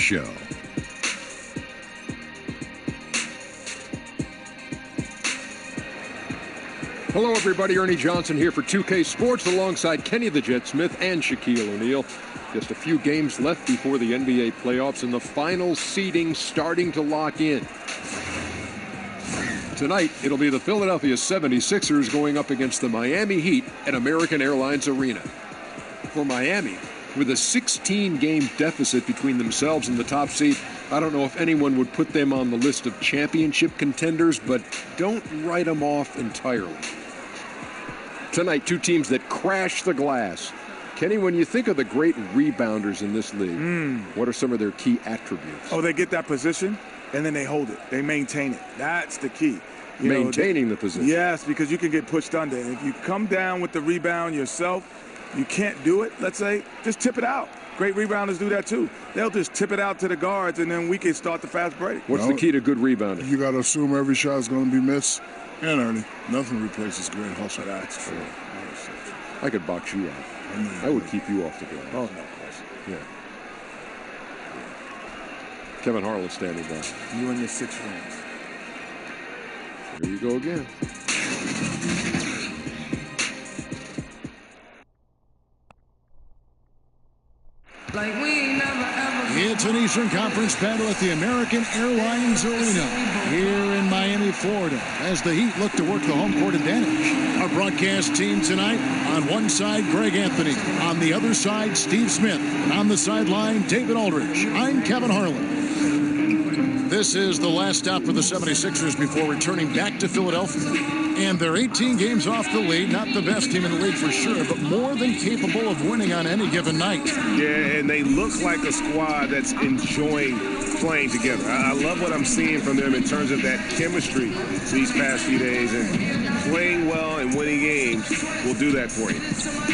Sports Show. Hello, everybody. Ernie Johnson here for 2K Sports alongside Kenny the Jet Smith and Shaquille O'Neal. Just a few games left before the NBA playoffs and the final seeding starting to lock in. Tonight, it'll be the Philadelphia 76ers going up against the Miami Heat at American Airlines Arena. For Miami, with a 16-game deficit between themselves and the top seed, I don't know if anyone would put them on the list of championship contenders, but don't write them off entirely. Tonight, two teams that crash the glass. Kenny, when you think of the great rebounders in this league, what are some of their key attributes? Oh, they get that position, and then they hold it. They maintain it. That's the key. Maintaining the position. Yes, because you can get pushed under. And if you come down with the rebound yourself, you can't do it, let's say, just tip it out. Great rebounders do that, too. They'll just tip it out to the guards, and then we can start the fast break. What's the key to good rebounding? You got to assume every shot is going to be missed. And, Ernie, nothing replaces great hustle. That's true. I could box you out. I would keep you off the glass. Oh, no question. Yeah. Kevin Harlan standing by. You and your 6 rings. Here you go again. It's an Eastern Conference battle at the American Airlines Arena here in Miami, Florida, as the Heat look to work the home court advantage. Our broadcast team tonight, on one side, Greg Anthony. On the other side, Steve Smith. And on the sideline, David Aldridge. I'm Kevin Harlan. This is the last stop for the 76ers before returning back to Philadelphia. And they're 18 games off the lead. Not the best team in the league for sure, but more than capable of winning on any given night. Yeah, and they look like a squad that's enjoying playing together. I love what I'm seeing from them in terms of that chemistry these past few days. And playing well and winning games will do that for you.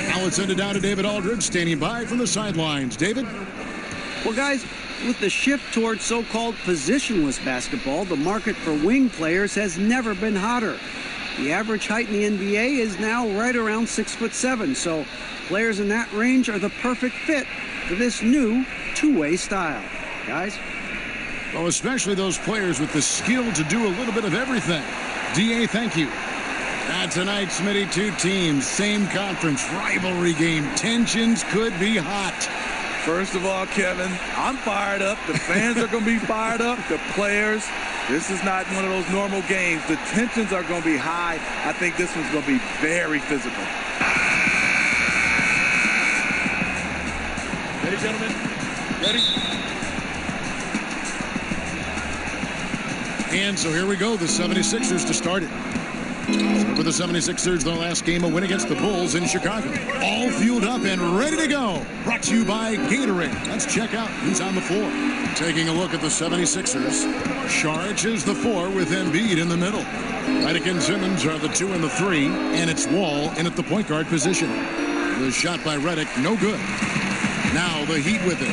Now let's send it down to David Aldridge, standing by from the sidelines. David? Well, guys, with the shift towards so-called positionless basketball, the market for wing players has never been hotter. The average height in the NBA is now right around 6'7", so players in that range are the perfect fit for this new two-way style. Guys? Well, especially those players with the skill to do a little bit of everything. D.A., thank you. Tonight, Smitty, two teams, same conference, rivalry game. Tensions could be hot. First of all, Kevin, I'm fired up. The fans are going to be fired up. The players. This is not one of those normal games. The tensions are going to be high. I think this one's going to be very physical. Ready, gentlemen? Ready? And so here we go, the 76ers to start it. For the 76ers, their last game, a win against the Bulls in Chicago. All fueled up and ready to go. Brought to you by Gatorade. Let's check out who's on the floor. Taking a look at the 76ers. Saric is the 4 with Embiid in the middle. Redick and Simmons are the 2 and the 3, and it's Wall in at the point guard position. The shot by Redick, no good. Now the Heat with it.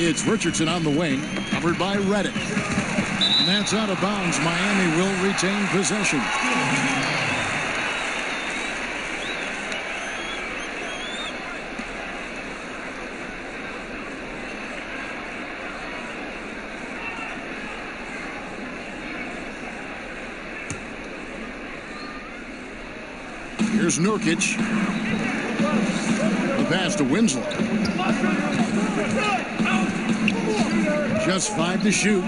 It's Richardson on the wing, covered by Redick. And that's out of bounds. Miami will retain possession. Here's Nurkic. The pass to Winslow. Just 5 to shoot.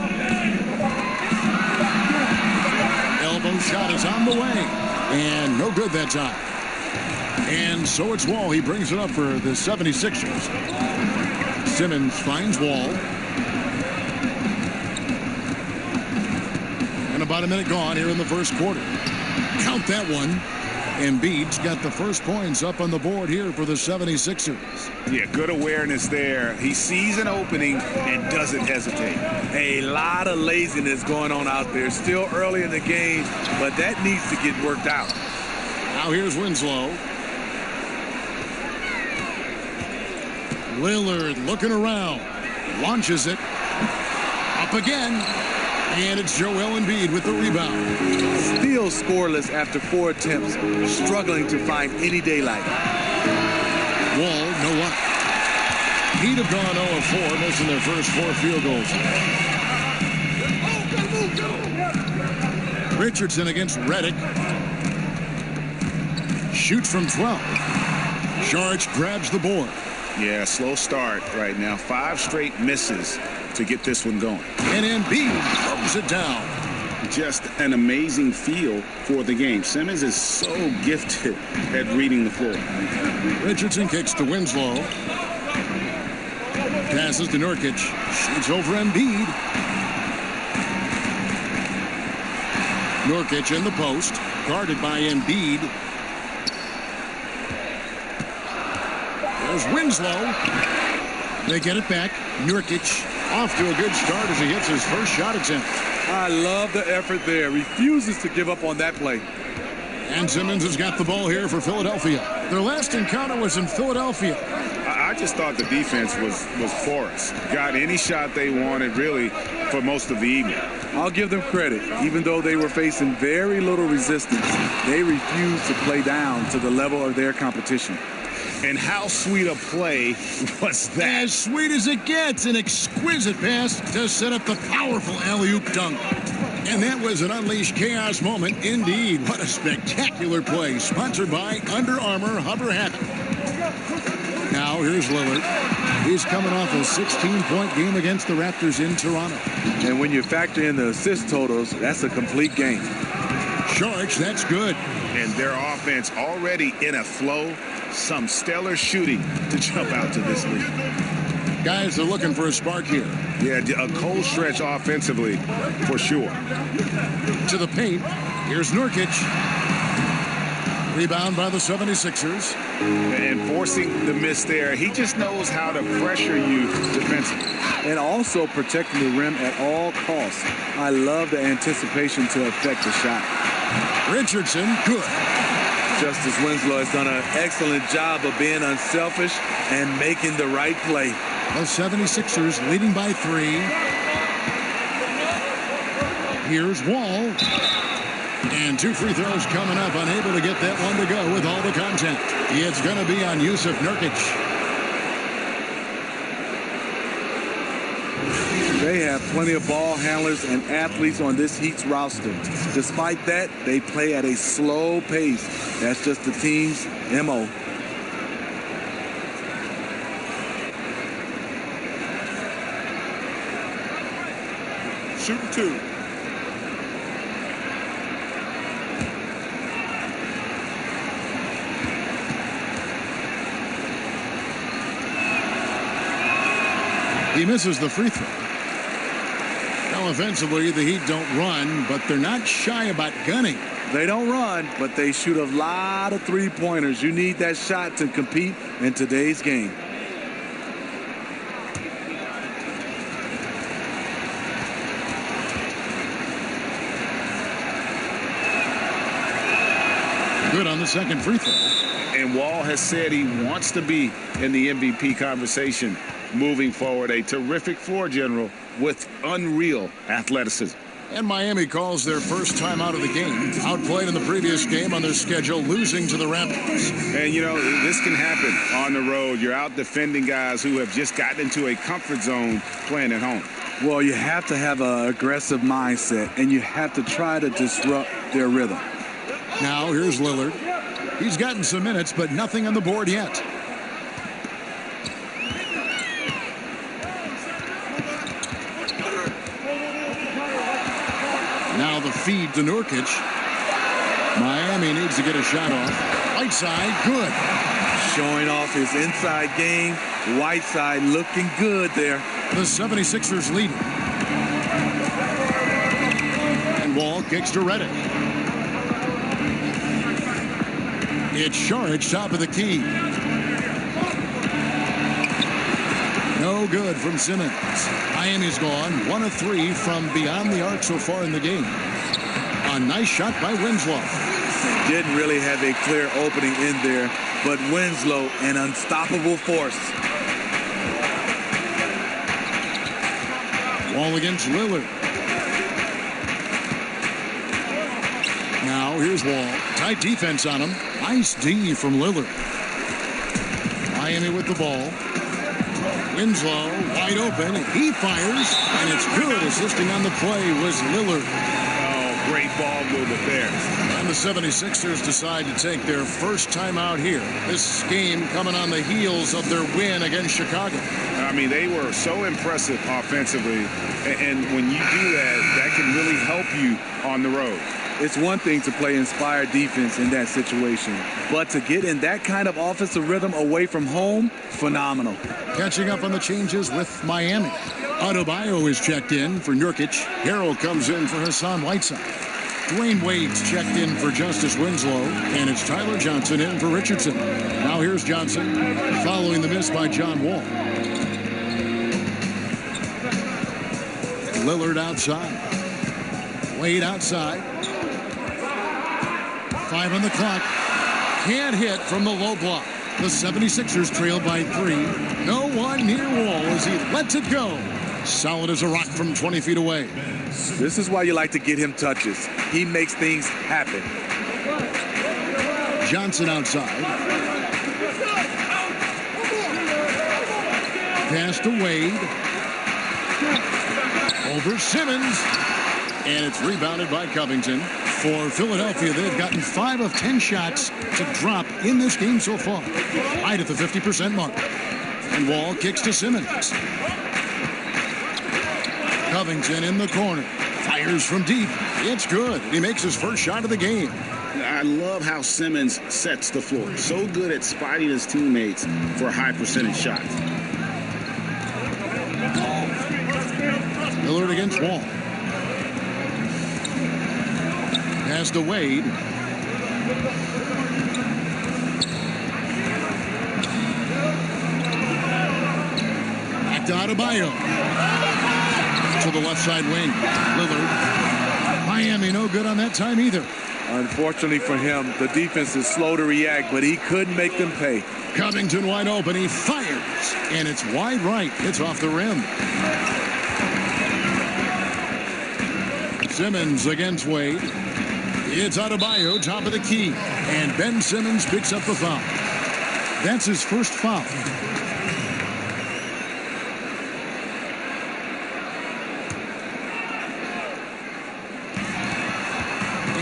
Elbow shot is on the way. And no good that time. And so it's Wall. He brings it up for the 76ers. Simmons finds Wall. And about a minute gone here in the first quarter. Count that one. Embiid's got the first points up on the board here for the 76ers. Yeah, good awareness there. He sees an opening and doesn't hesitate. A lot of laziness going on out there. Still early in the game, but that needs to get worked out. Now here's Winslow. Lillard looking around. Launches it. Up again. And it's Joel Embiid with the rebound. Still scoreless after 4 attempts. Struggling to find any daylight. Wall, no up. Heat have gone 0 of 4, missing their first 4 field goals. Richardson against Redick. Shoots from 12. Saric grabs the board. Yeah, slow start right now. 5 straight misses to get this one going. And Embiid throws it down. Just an amazing feel for the game. Simmons is so gifted at reading the floor. Richardson kicks to Winslow. Passes to Nurkic. Shoots over Embiid. Nurkic in the post. Guarded by Embiid. There's Winslow. They get it back. Nurkic off to a good start as he hits his first shot attempt. I love the effort there. Refuses to give up on that play. And Simmons has got the ball here for Philadelphia. Their last encounter was in Philadelphia. I just thought the defense was porous. Got any shot they wanted, really, for most of the evening. I'll give them credit. Even though they were facing very little resistance, they refused to play down to the level of their competition. And how sweet a play was that? As sweet as it gets, an exquisite pass to set up the powerful alley-oop dunk. And that was an unleashed chaos moment indeed. What a spectacular play. Sponsored by Under Armour Hover Habit. Now here's Lillard. He's coming off a 16-point game against the Raptors in Toronto. And when you factor in the assist totals, that's a complete game. Saric, that's good. And their offense already in a flow. Some stellar shooting to jump out to this lead. Guys are looking for a spark here. Yeah, a cold stretch offensively for sure. To the paint. Here's Nurkic. Rebound by the 76ers. And forcing the miss there. He just knows how to pressure you defensively. And also protecting the rim at all costs. I love the anticipation to affect the shot. Richardson, good. Justice Winslow has done an excellent job of being unselfish and making the right play. The 76ers leading by 3. Here's Wall. And 2 free throws coming up. Unable to get that one to go with all the content. It's going to be on Jusuf Nurkic. They have plenty of ball handlers and athletes on this Heat's roster. Despite that, they play at a slow pace. That's just the team's MO. Shooting 2. He misses the free throw. Now, offensively, the Heat don't run, but they're not shy about gunning. They don't run, but they shoot a lot of three-pointers. You need that shot to compete in today's game. Good on the second free throw. And Wall has said he wants to be in the MVP conversation moving forward. A terrific floor general with unreal athleticism. And Miami calls their first time out of the game. Outplayed in the previous game on their schedule, losing to the Raptors. And, you know, this can happen on the road. You're out defending guys who have just gotten into a comfort zone playing at home. Well, you have to have an aggressive mindset, and you have to try to disrupt their rhythm. Now, here's Lillard. He's gotten some minutes, but nothing on the board yet. Now the feed to Nurkic. Miami needs to get a shot off. Whiteside, good. Showing off his inside game. Whiteside looking good there. The 76ers lead. And Wall kicks to Redick. It's Saric, top of the key. No good from Simmons. Miami's gone 1 of 3 from beyond the arc so far in the game. A nice shot by Winslow. Didn't really have a clear opening in there, but Winslow, an unstoppable force. Wall against Lillard. Now here's Wall. Tight defense on him. Nice D from Lillard. Miami with the ball. Winslow wide open. He fires, and it's good. Assisting on the play was Lillard. Oh, great ball movement there. And the 76ers decide to take their first time out here. This game coming on the heels of their win against Chicago. I mean, they were so impressive offensively, and when you do that, that can really help you on the road. It's one thing to play inspired defense in that situation, but to get in that kind of offensive rhythm away from home, phenomenal. Catching up on the changes with Miami. Adebayo is checked in for Nurkic. Harrell comes in for Hassan Whiteside. Dwayne Wade's checked in for Justice Winslow, and it's Tyler Johnson in for Richardson. Now here's Johnson following the miss by John Wall. Lillard outside. Wade outside. 5 on the clock. Can't hit from the low block. The 76ers trail by 3. No one near Wall as he lets it go. Solid as a rock from 20 feet away. This is why you like to get him touches. He makes things happen. Johnson outside. Pass to Wade. Over Simmons. And it's rebounded by Covington. For Philadelphia, they've gotten 5 of 10 shots to drop in this game so far. Right at the 50% mark. And Wall kicks to Simmons. Covington in the corner. Fires from deep. It's good. He makes his first shot of the game. I love how Simmons sets the floor. So good at spotting his teammates for high percentage shots. Lillard against Wall. Pass to Wade. Back to Adebayo. To the left side wing. Lillard. Miami no good on that time either. Unfortunately for him, the defense is slow to react, but he couldn't make them pay. Covington wide open. He fires. And it's wide right. It's off the rim. Simmons against Wade. It's Adebayo, top of the key. And Ben Simmons picks up the foul. That's his first foul.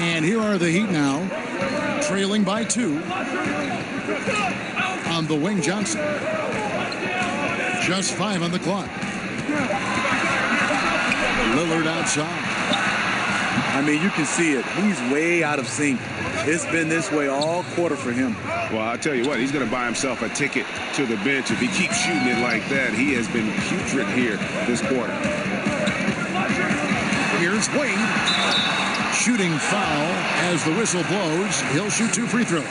And here are the Heat now, trailing by 2 on the wing. Johnson. Just 5 on the clock. Lillard outside. I mean, you can see it. He's way out of sync. It's been this way all quarter for him. Well, I'll tell you what, he's going to buy himself a ticket to the bench. If he keeps shooting it like that, he has been putrid here this quarter. Here's Wade. Shooting foul as the whistle blows. He'll shoot 2 free throws.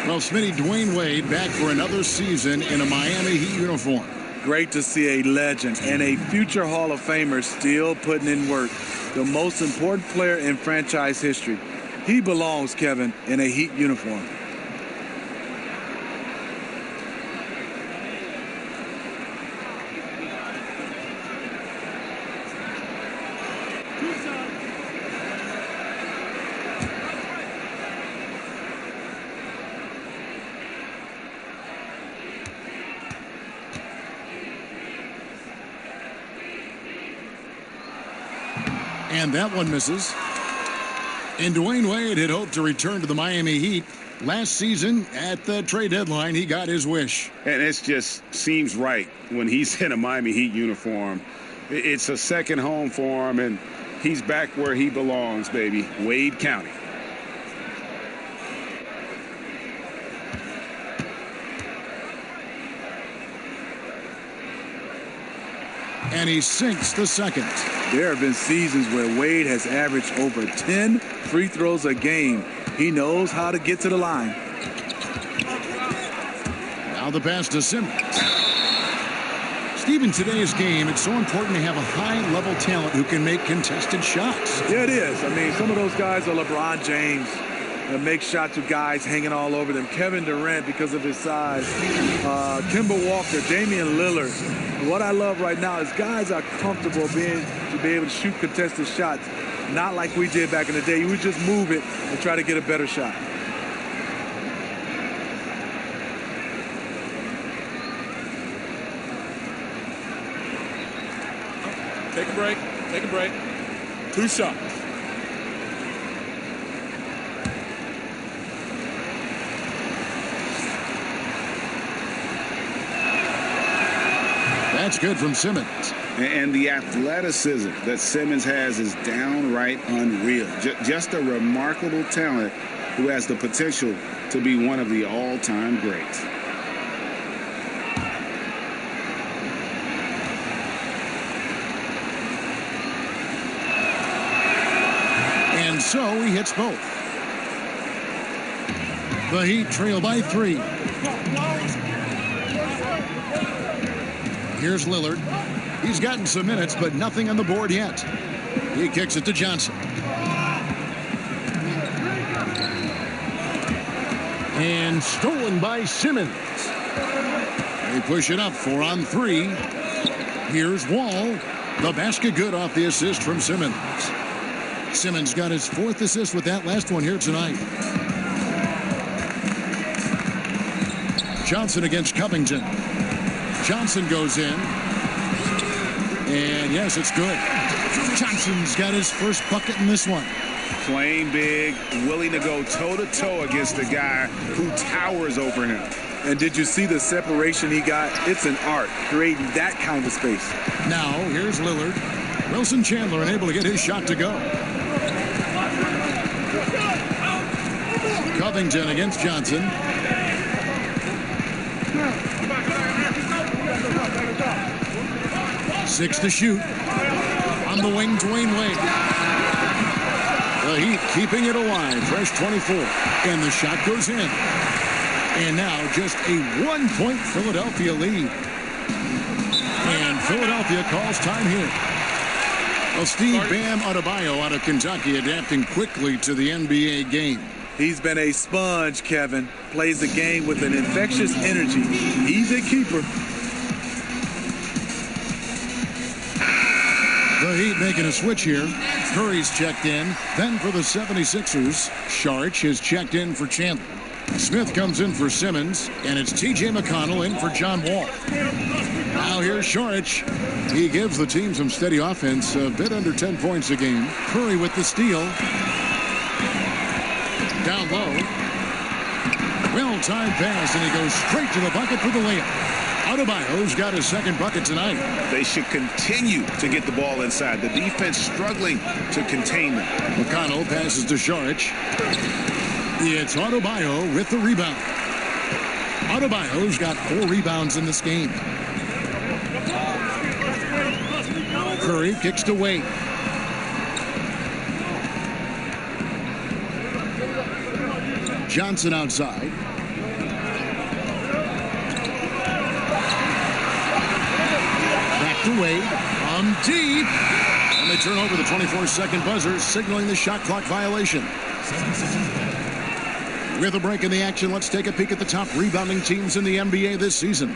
Well, Smitty, Dwayne Wade back for another season in a Miami Heat uniform. Great to see a legend and a future Hall of Famer still putting in work. The most important player in franchise history. He belongs, Kevin, in a Heat uniform. And that one misses. And Dwayne Wade had hoped to return to the Miami Heat. Last season, at the trade deadline, he got his wish. And it just seems right when he's in a Miami Heat uniform. It's a second home for him, and he's back where he belongs, baby. Wade County. And he sinks the second. There have been seasons where Wade has averaged over 10 free throws a game. He knows how to get to the line. Now the pass to Simmons. Steve, in today's game, it's so important to have a high-level talent who can make contested shots. Yeah, it is. I mean, some of those guys are LeBron James that make shots with guys hanging all over them. Kevin Durant, because of his size. Kemba Walker, Damian Lillard. What I love right now is guys are comfortable to be able to shoot contested shots. Not like we did back in the day. You would just move it and try to get a better shot. Take a break. Take a break. 2 shots. That's good from Simmons. And the athleticism that Simmons has is downright unreal. Just a remarkable talent who has the potential to be one of the all-time greats. And so he hits both. The Heat trail by 3. Here's Lillard. He's gotten some minutes, but nothing on the board yet. He kicks it to Johnson. And stolen by Simmons. They push it up 4 on 3. Here's Wall. The basket good off the assist from Simmons. Simmons got his 4th assist with that last one here tonight. Johnson against Covington. Johnson goes in. And yes, it's good. Johnson's got his first bucket in this one. Playing big, willing to go toe-to-toe against a guy who towers over him. And did you see the separation he got? It's an art, creating that kind of space. Now, here's Lillard. Wilson Chandler unable to get his shot to go. Covington against Johnson. Six to shoot. On the wing, Dwayne Wade. The Heat keeping it alive. Fresh 24. And the shot goes in. And now just a 1-point Philadelphia lead. And Philadelphia calls time here. Well, Steve Bam Adebayo out of Kentucky adapting quickly to the NBA game. He's been a sponge, Kevin. Plays the game with an infectious energy. He's a keeper. The Heat making a switch here. Curry's checked in. Then for the 76ers, Saric is checked in for Chandler. Smith comes in for Simmons, and it's T.J. McConnell in for John Wall. Now here's Saric. He gives the team some steady offense, a bit under 10 points a game. Curry with the steal. Down low. Well-timed pass, and he goes straight to the bucket for the layup. Adebayo's got his second bucket tonight. They should continue to get the ball inside. The defense struggling to contain them. McConnell passes to Saric. It's Adebayo with the rebound. Adebayo's got 4 rebounds in this game. Curry kicks to Wade. Johnson outside. Back to Wade. On deep. And they turn over the 24-second buzzer, signaling the shot clock violation. With a break in the action, let's take a peek at the top rebounding teams in the NBA this season.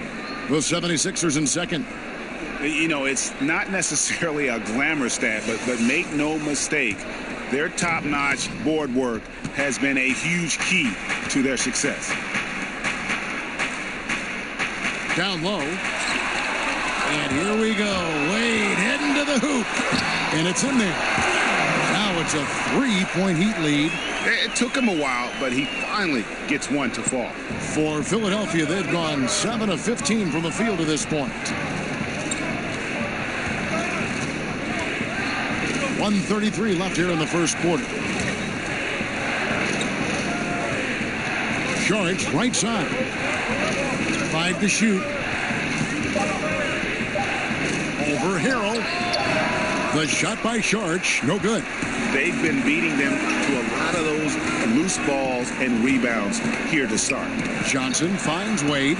The 76ers in second. You know, it's not necessarily a glamour stat, but make no mistake, their top-notch board work has been a huge key to their success. Down low. And here we go. Wade heading to the hoop. And it's in there. Now it's a 3-point Heat lead. It took him a while, but he finally gets one to fall. For Philadelphia, they've gone 7 of 15 from the field to this point. 1:33 left here in the first quarter. Saric, right side. 5 to shoot. Over Harrell. The shot by Saric, no good. They've been beating them to a lot of those loose balls and rebounds here to start. Johnson finds Wade.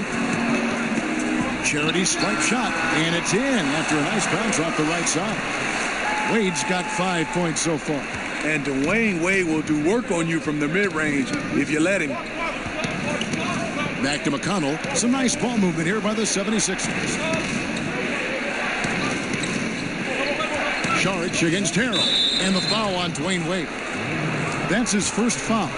Charity stripe shot, and it's in after a nice bounce off the right side. Wade's got 5 points so far. And Dwayne Wade will do work on you from the mid-range if you let him. Back to McConnell. Some nice ball movement here by the 76ers. Saric against Harrell. And the foul on Dwayne Wade. That's his first foul.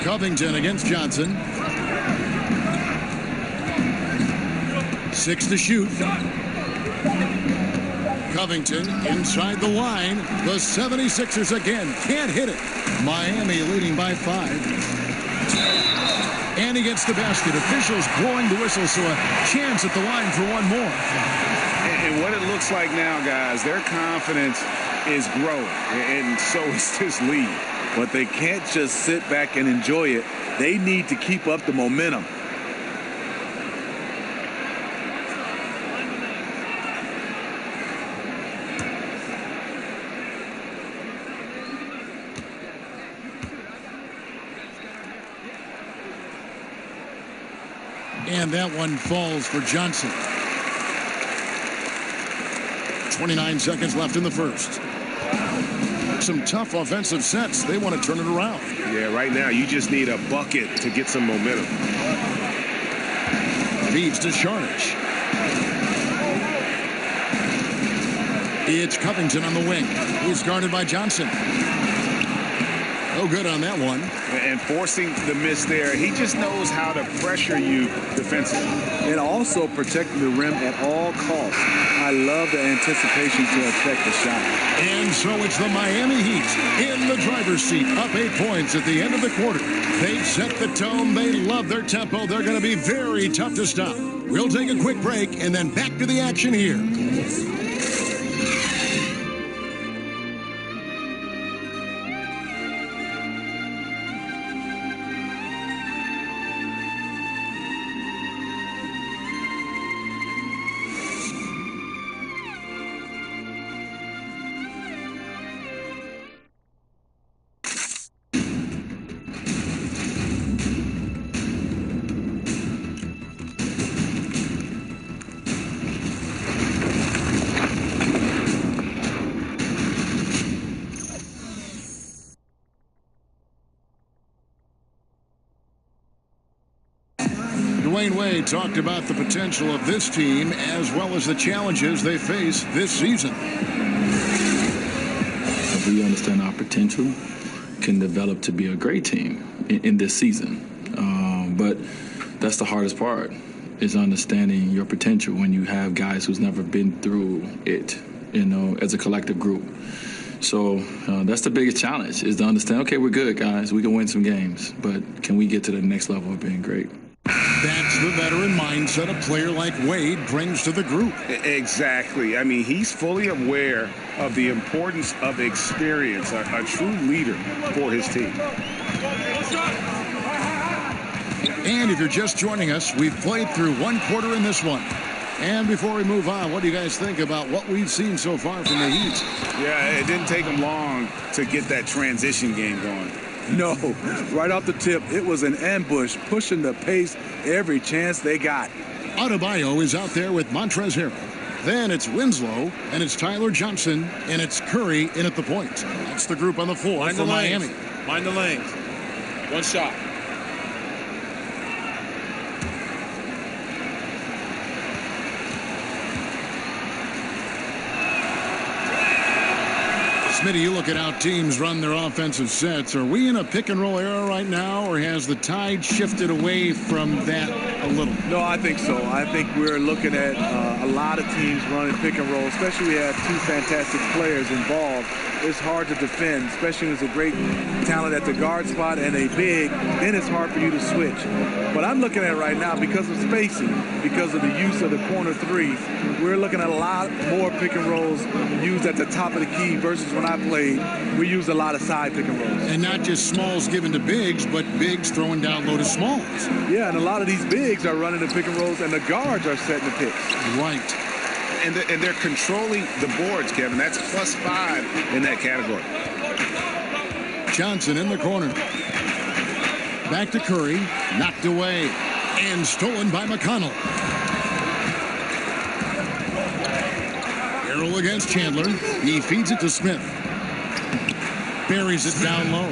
Covington against Johnson. 6 to shoot. Covington inside the line. The 76ers again can't hit it. Miami leading by 5. And he gets the basket. Officials blowing the whistle, so a chance at the line for one more. And what it looks like now, guys, their confidence is growing, and so is this lead. But they can't just sit back and enjoy it. They need to keep up the momentum. And that one falls for Johnson. 29 seconds left in the first. Some tough offensive sets. They want to turn it around. Yeah, right now you just need a bucket to get some momentum. Feeds to Sharnish. It's Covington on the wing. He's guarded by Johnson. No good on that one. And forcing the miss there, he just knows how to pressure you defensively. And also protecting the rim at all costs. I love the anticipation to affect the shot. And so it's the Miami Heat in the driver's seat, up 8 points at the end of the quarter. They've set the tone. They love their tempo. They're going to be very tough to stop. We'll take a quick break and then back to the action here. Dwayne Wade talked about the potential of this team as well as the challenges they face this season. We understand our potential can develop to be a great team in this season. But that's the hardest part, is understanding your potential when you have guys who's never been through it, as a collective group. So that's the biggest challenge, is to understand, okay, we're good, guys. We can win some games, but can we get to the next level of being great? That's the veteran mindset a player like Wade brings to the group. Exactly. I mean, he's fully aware of the importance of experience, a true leader for his team. And if you're just joining us, we've played through one quarter in this one. And before we move on, what do you guys think about what we've seen so far from the Heat? Yeah, it didn't take them long to get that transition game going. No, right off the tip, it was an ambush, pushing the pace every chance they got. Adebayo is out there with Montrezl Harrell. Then it's Winslow, and it's Tyler Johnson, and it's Curry in at the point. That's the group on the floor for Miami. Mind the lanes. One shot. Smitty, you look at how teams run their offensive sets. Are we in a pick-and-roll era right now, or has the tide shifted away from that a little? No, I think so. I think we're looking at a lot of teams running pick-and-roll, especially we have two fantastic players involved. It's hard to defend, especially when there's a great talent at the guard spot and a big, then it's hard for you to switch. But I'm looking at it right now because of spacing, because of the use of the corner three. We're looking at a lot more pick-and-rolls used at the top of the key versus when I played, we used a lot of side pick-and-rolls. And not just smalls given to bigs, but bigs throwing down low to smalls. Yeah, and a lot of these bigs are running the pick-and-rolls, and the guards are setting the picks. Right. And they're controlling the boards, Kevin. That's +5 in that category. Johnson in the corner. Back to Curry. Knocked away. And stolen by McConnell. Harrell against Chandler. He feeds it to Smith. Buries it down low.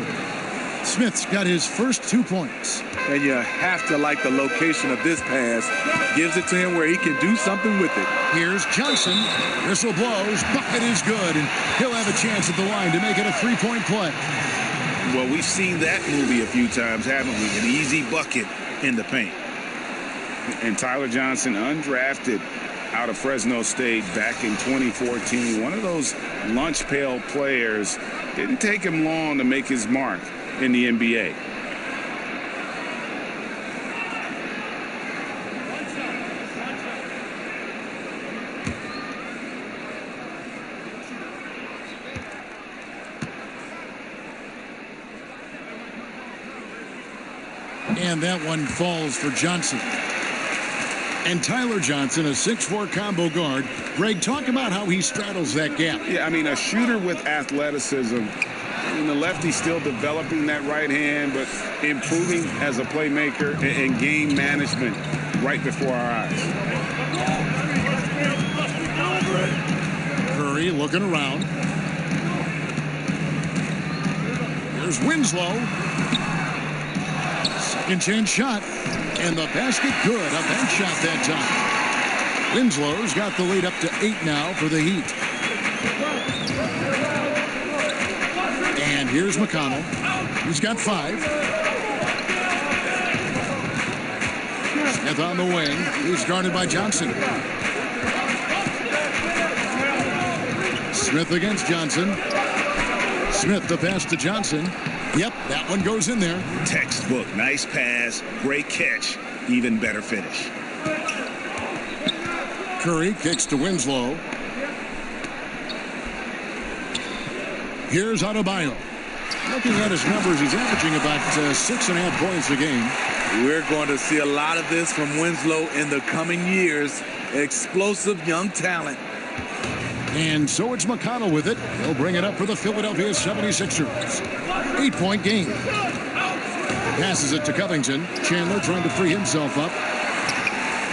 Smith's got his first 2 points. And you have to like the location of this pass. Gives it to him where he can do something with it. Here's Johnson. Whistle blows. Bucket is good. And he'll have a chance at the line to make it a 3-point play. Well, we've seen that movie a few times, haven't we? An easy bucket in the paint. And Tyler Johnson, undrafted out of Fresno State back in 2014. One of those lunch pail players. Didn't take him long to make his mark in the NBA. And that one falls for Johnson. And Tyler Johnson, a 6'4" combo guard. Greg, talk about how he straddles that gap. Yeah, I mean, a shooter with athleticism. I mean, the lefty's still developing that right hand, but improving as a playmaker and game management right before our eyes. Curry looking around. Here's Winslow. Second chance shot. And the basket good. A bank shot that time. Winslow's got the lead up to 8 now for the Heat. And here's McConnell. He's got 5. Smith on the wing. He's guarded by Johnson. Smith against Johnson. Smith the pass to Johnson. Yep, that one goes in there. Textbook. Nice pass. Great catch. Even better finish. Curry kicks to Winslow. Here's Adebayo. Looking at his numbers, he's averaging about 6.5 points a game. We're going to see a lot of this from Winslow in the coming years. Explosive young talent. And so it's McConnell with it. He'll bring it up for the Philadelphia 76ers. 8-point game. Passes it to Covington. Chandler trying to free himself up.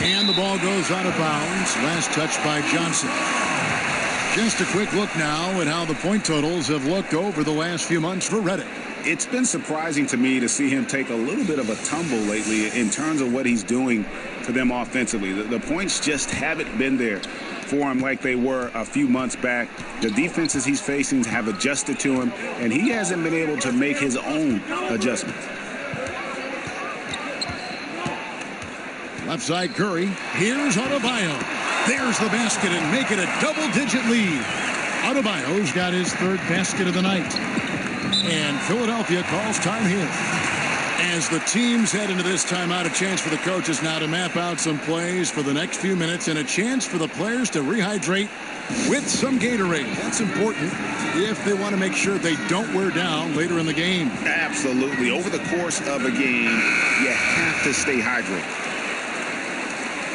And the ball goes out of bounds. Last touch by Johnson. Just a quick look now at how the point totals have looked over the last few months for Redick. It's been surprising to me to see him take a little bit of a tumble lately in terms of what he's doing for them offensively. The points just haven't been there for him like they were a few months back. The defenses he's facing have adjusted to him, and he hasn't been able to make his own adjustments. Left side Curry. Here's Adebayo. There's the basket and make it a double-digit lead. Adebayo's got his 3rd basket of the night. And Philadelphia calls time here. As the teams head into this timeout, a chance for the coaches now to map out some plays for the next few minutes and a chance for the players to rehydrate with some Gatorade. That's important if they want to make sure they don't wear down later in the game. Absolutely. Over the course of a game, you have to stay hydrated.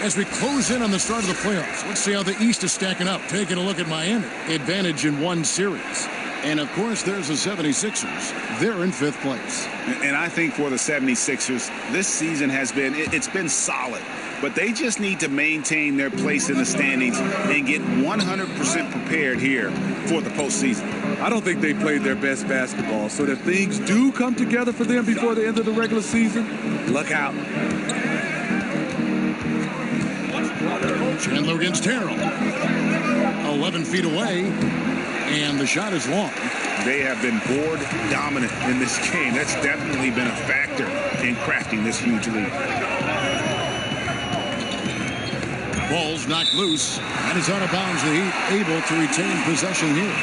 As we close in on the start of the playoffs, let's see how the East is stacking up. Taking a look at Miami. Advantage in 1 series. And, of course, there's the 76ers. They're in 5th place. And I think for the 76ers, this season has been, it's been solid. But they just need to maintain their place in the standings and get 100% prepared here for the postseason. I don't think they played their best basketball. So if things do come together for them before the end of the regular season, look out. Chandler against Terrell. 11 feet away. And the shot is long. They have been board dominant in this game. That's definitely been a factor in crafting this huge lead. Ball's knocked loose. And it's out of bounds. The Heat able to retain possession here.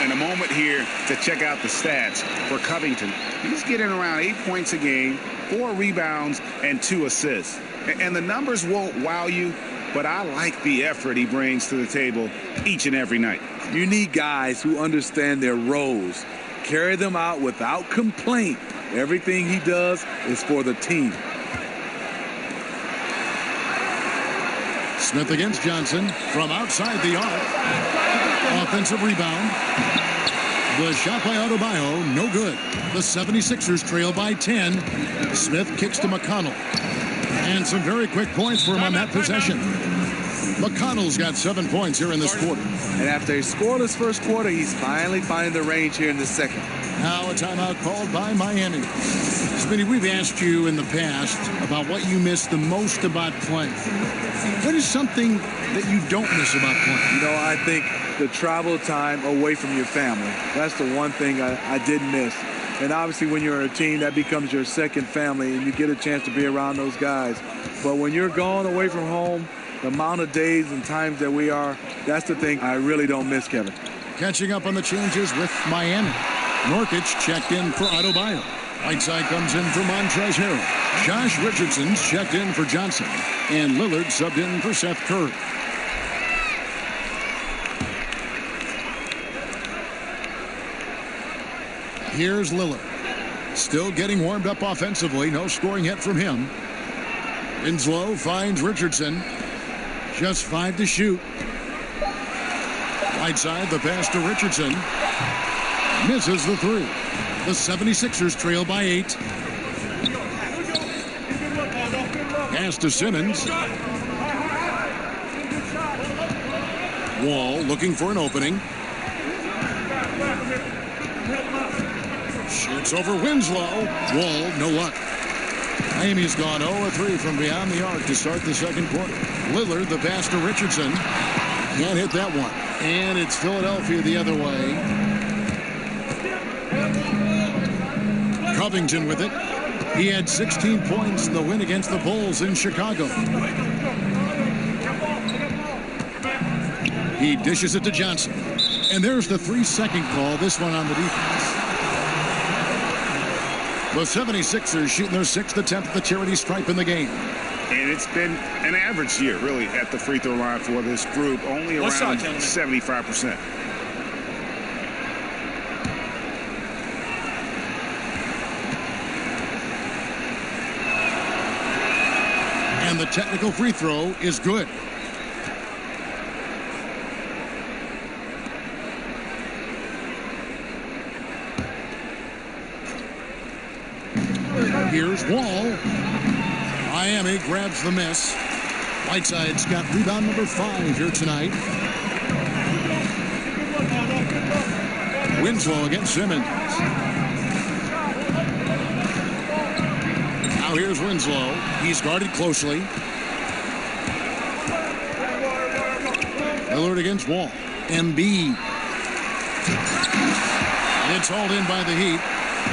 And a moment here to check out the stats for Covington. He's getting around 8 points a game, 4 rebounds, and 2 assists. And the numbers won't wow you, but I like the effort he brings to the table each and every night. You need guys who understand their roles, carry them out without complaint. Everything he does is for the team. Smith against Johnson from outside the arc. Offensive rebound. The shot by Adebayo, no good. The 76ers trail by 10. Smith kicks to McConnell. And some very quick points for him on that possession. McConnell's got 7 points here in this quarter. And after a scoreless first quarter, he's finally finding the range here in the second. Now a timeout called by Miami. Smitty, we've asked you in the past about what you miss the most about playing. What is something that you don't miss about playing? You know, I think the travel time away from your family. That's the one thing I did miss. And obviously when you're a team, that becomes your second family, and you get a chance to be around those guys. But when you're gone away from home, the amount of days and times that we are, that's the thing I really don't miss, Kevin. Catching up on the changes with Miami. Nurkic checked in for Adebayo. Whiteside comes in for Montrezl Harrell. Josh Richardson's checked in for Johnson. And Lillard subbed in for Seth Curry. Here's Lillard. Still getting warmed up offensively. No scoring yet from him. Winslow finds Richardson. Just 5 to shoot. Whiteside, the pass to Richardson. Misses the 3. The 76ers trail by 8. Pass to Simmons. Wall looking for an opening. Shoots over Winslow. Wall, no luck. Miami's gone 0-3 from beyond the arc to start the second quarter. Lillard, the pass to Richardson. Can't hit that one. And it's Philadelphia the other way. Covington with it. He had 16 points in the win against the Bulls in Chicago. He dishes it to Johnson. And there's the 3-second call, this one on the defense. The 76ers shooting their 6th attempt at the charity stripe in the game. And it's been an average year, really, at the free throw line for this group, only around 75%. And the technical free throw is good. Here's Wall. Miami grabs the miss. Whiteside's got rebound number 5 here tonight. Winslow against Simmons. Now here's Winslow. He's guarded closely. Lillard against Wall. Embiid. It's hauled in by the Heat.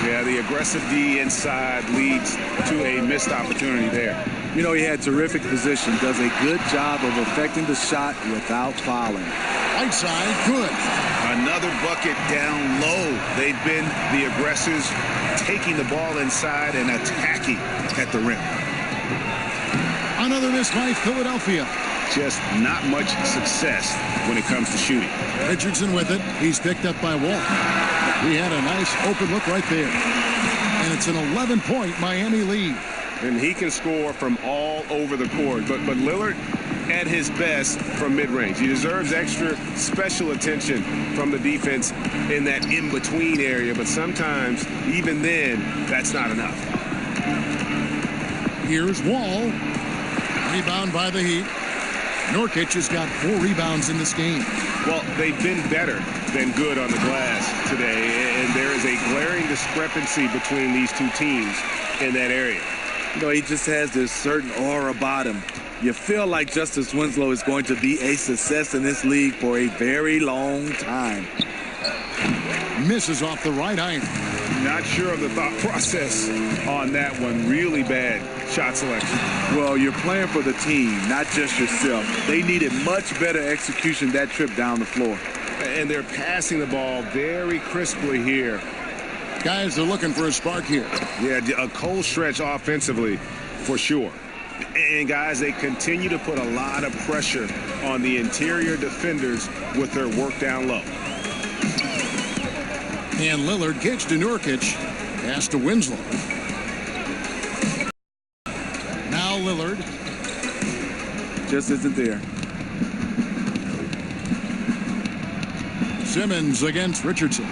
Yeah, the aggressive D inside leads to a missed opportunity there. You know, he had terrific position, does a good job of affecting the shot without fouling. Whiteside, good. Another bucket down low. They've been the aggressors, taking the ball inside and attacking at the rim. Another miss by Philadelphia. Just not much success when it comes to shooting. Richardson with it. He's picked up by Wall. He had a nice open look right there. And it's an 11-point Miami lead. And he can score from all over the court. But Lillard at his best from mid-range. He deserves extra special attention from the defense in that in-between area. But sometimes, even then, that's not enough. Here's Wall. Rebound by the Heat. Nurkic has got 4 rebounds in this game. Well, they've been better than good on the glass today, and there is a glaring discrepancy between these two teams in that area. You know, he just has this certain aura about him. You feel like Justice Winslow is going to be a success in this league for a very long time. Misses off the right iron. Not sure of the thought process on that one. Really bad shot selection. Well, you're playing for the team, not just yourself. They needed much better execution that trip down the floor. And they're passing the ball very crisply here. Guys are looking for a spark here. Yeah, a cold stretch offensively for sure. And guys, they continue to put a lot of pressure on the interior defenders with their work down low. And Lillard kicks to Nurkic. Pass to Winslow. Now Lillard. Just isn't there. Simmons against Richardson.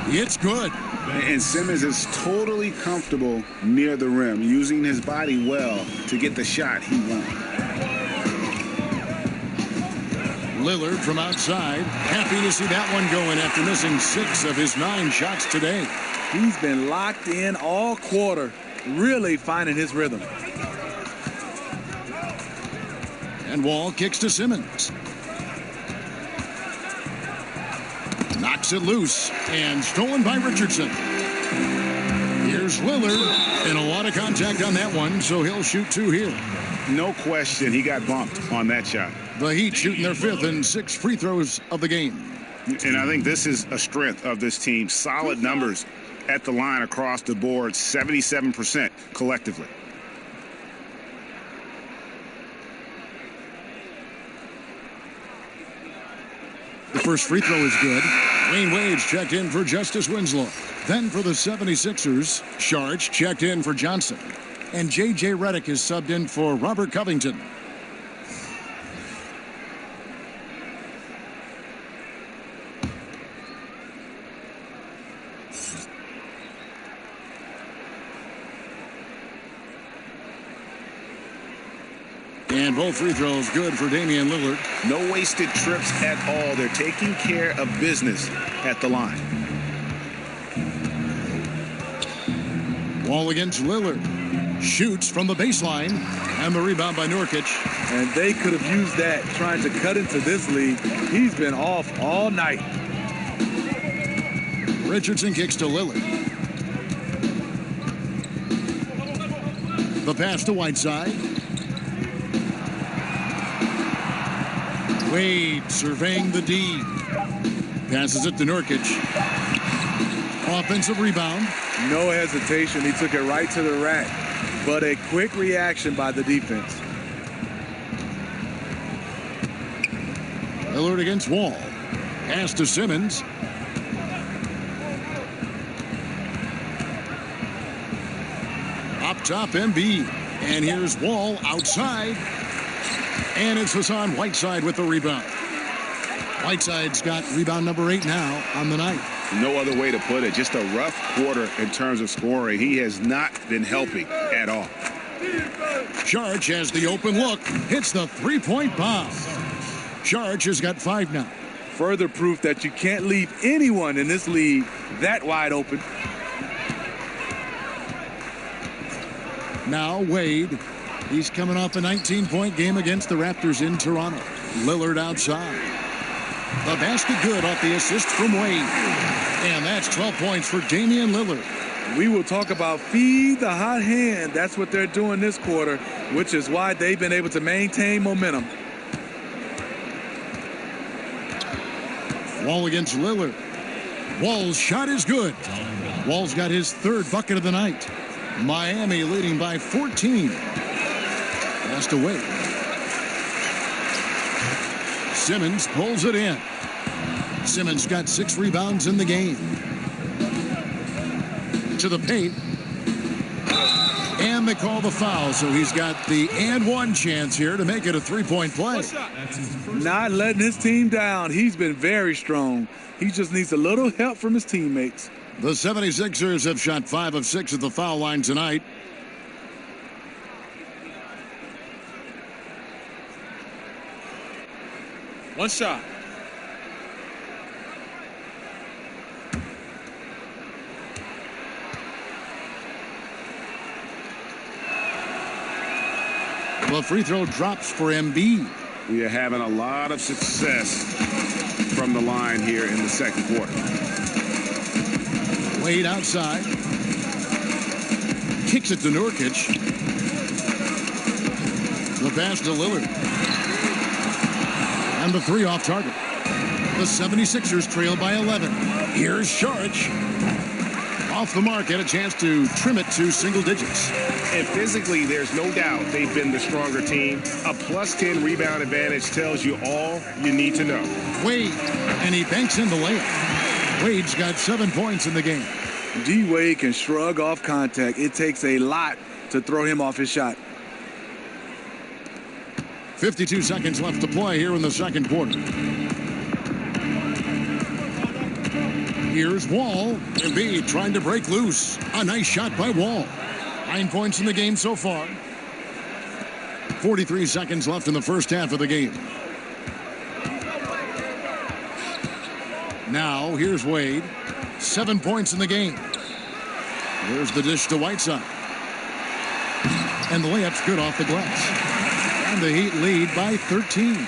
It's good. And Simmons is totally comfortable near the rim, using his body well to get the shot he wants. Lillard from outside. Happy to see that one going after missing 6 of his 9 shots today. He's been locked in all quarter, really finding his rhythm. And Wall kicks to Simmons. Knocks it loose and stolen by Richardson. Here's Lillard, and a lot of contact on that one, so he'll shoot 2 here. No question, he got bumped on that shot. The Heat shooting their 5th and 6th free throws of the game. And I think this is a strength of this team. Solid numbers at the line across the board, 77% collectively. The first free throw is good. Wayne Wade's checked in for Justice Winslow. Then for the 76ers, Sharge checked in for Johnson. And J.J. Redick is subbed in for Robert Covington. And both free throws good for Damian Lillard. No wasted trips at all. They're taking care of business at the line. Wall against Lillard. Shoots from the baseline. And the rebound by Nurkic. And they could have used that trying to cut into this lead. He's been off all night. Richardson kicks to Lillard. The pass to Whiteside. Wade surveying the D. Passes it to Nurkic. Offensive rebound. No hesitation. He took it right to the rack. But a quick reaction by the defense. Lillard against Wall. Pass to Simmons. Up top, Embiid. And here's Wall outside. And it's Hassan Whiteside with the rebound. Whiteside's got rebound number 8 now on the night. No other way to put it. Just a rough quarter in terms of scoring. He has not been helping at all. Sharge has the open look. Hits the three-point bomb. Sharge has got 5 now. Further proof that you can't leave anyone in this league that wide open. Now Wade. He's coming off a 19-point game against the Raptors in Toronto. Lillard outside. The basket good off the assist from Wade. And that's 12 points for Damian Lillard. We will talk about feed the hot hand. That's what they're doing this quarter, which is why they've been able to maintain momentum. Wall against Lillard. Wall's shot is good. Wall's got his 3rd bucket of the night. Miami leading by 14. Pass to Wade. Simmons pulls it in. Simmons got 6 rebounds in the game. To the paint. And they call the foul, so he's got the and one chance here to make it a 3-point play. Not letting his team down. He's been very strong. He just needs a little help from his teammates. The 76ers have shot 5 of 6 at the foul line tonight. One shot. The free throw drops for Embiid. We are having a lot of success from the line here in the second quarter. Wade outside. Kicks it to Nurkic. The pass to Lillard. And the 3 off target. The 76ers trail by 11. Here's Sharge. Off the mark, had a chance to trim it to single digits. And physically, there's no doubt they've been the stronger team. A +10 rebound advantage tells you all you need to know. Wade, and he banks in the layup. Wade's got 7 points in the game. D-Wade can shrug off contact. It takes a lot to throw him off his shot. 52 seconds left to play here in the second quarter. Here's Wall. Embiid trying to break loose. A nice shot by Wall. 9 points in the game so far. 43 seconds left in the first half of the game. Now, here's Wade. 7 points in the game. There's the dish to Whiteside. And the layup's good off the glass. And the Heat lead by 13.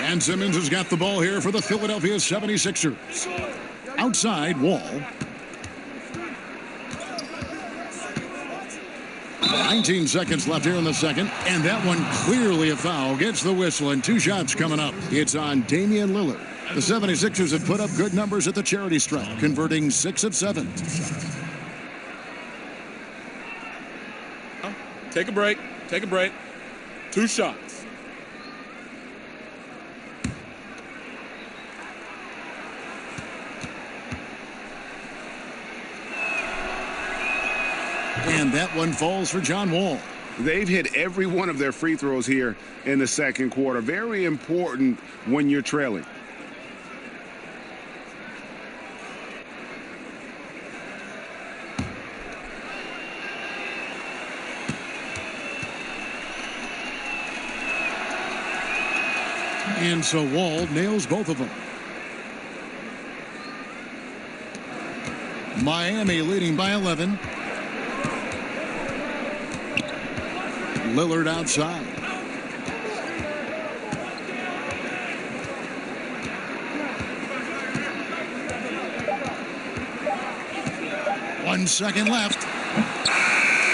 And Simmons has got the ball here for the Philadelphia 76ers. Outside, Wall. 19 seconds left here in the second, and that one clearly a foul. Gets the whistle, and 2 shots coming up. It's on Damian Lillard. The 76ers have put up good numbers at the charity stripe, converting 6 of 7. Take a break. Take a break. 2 shots. And that one falls for John Wall. They've hit every one of their free throws here in the second quarter. Very important when you're trailing. And so Wall nails both of them. Miami leading by 11. Lillard outside. One second left.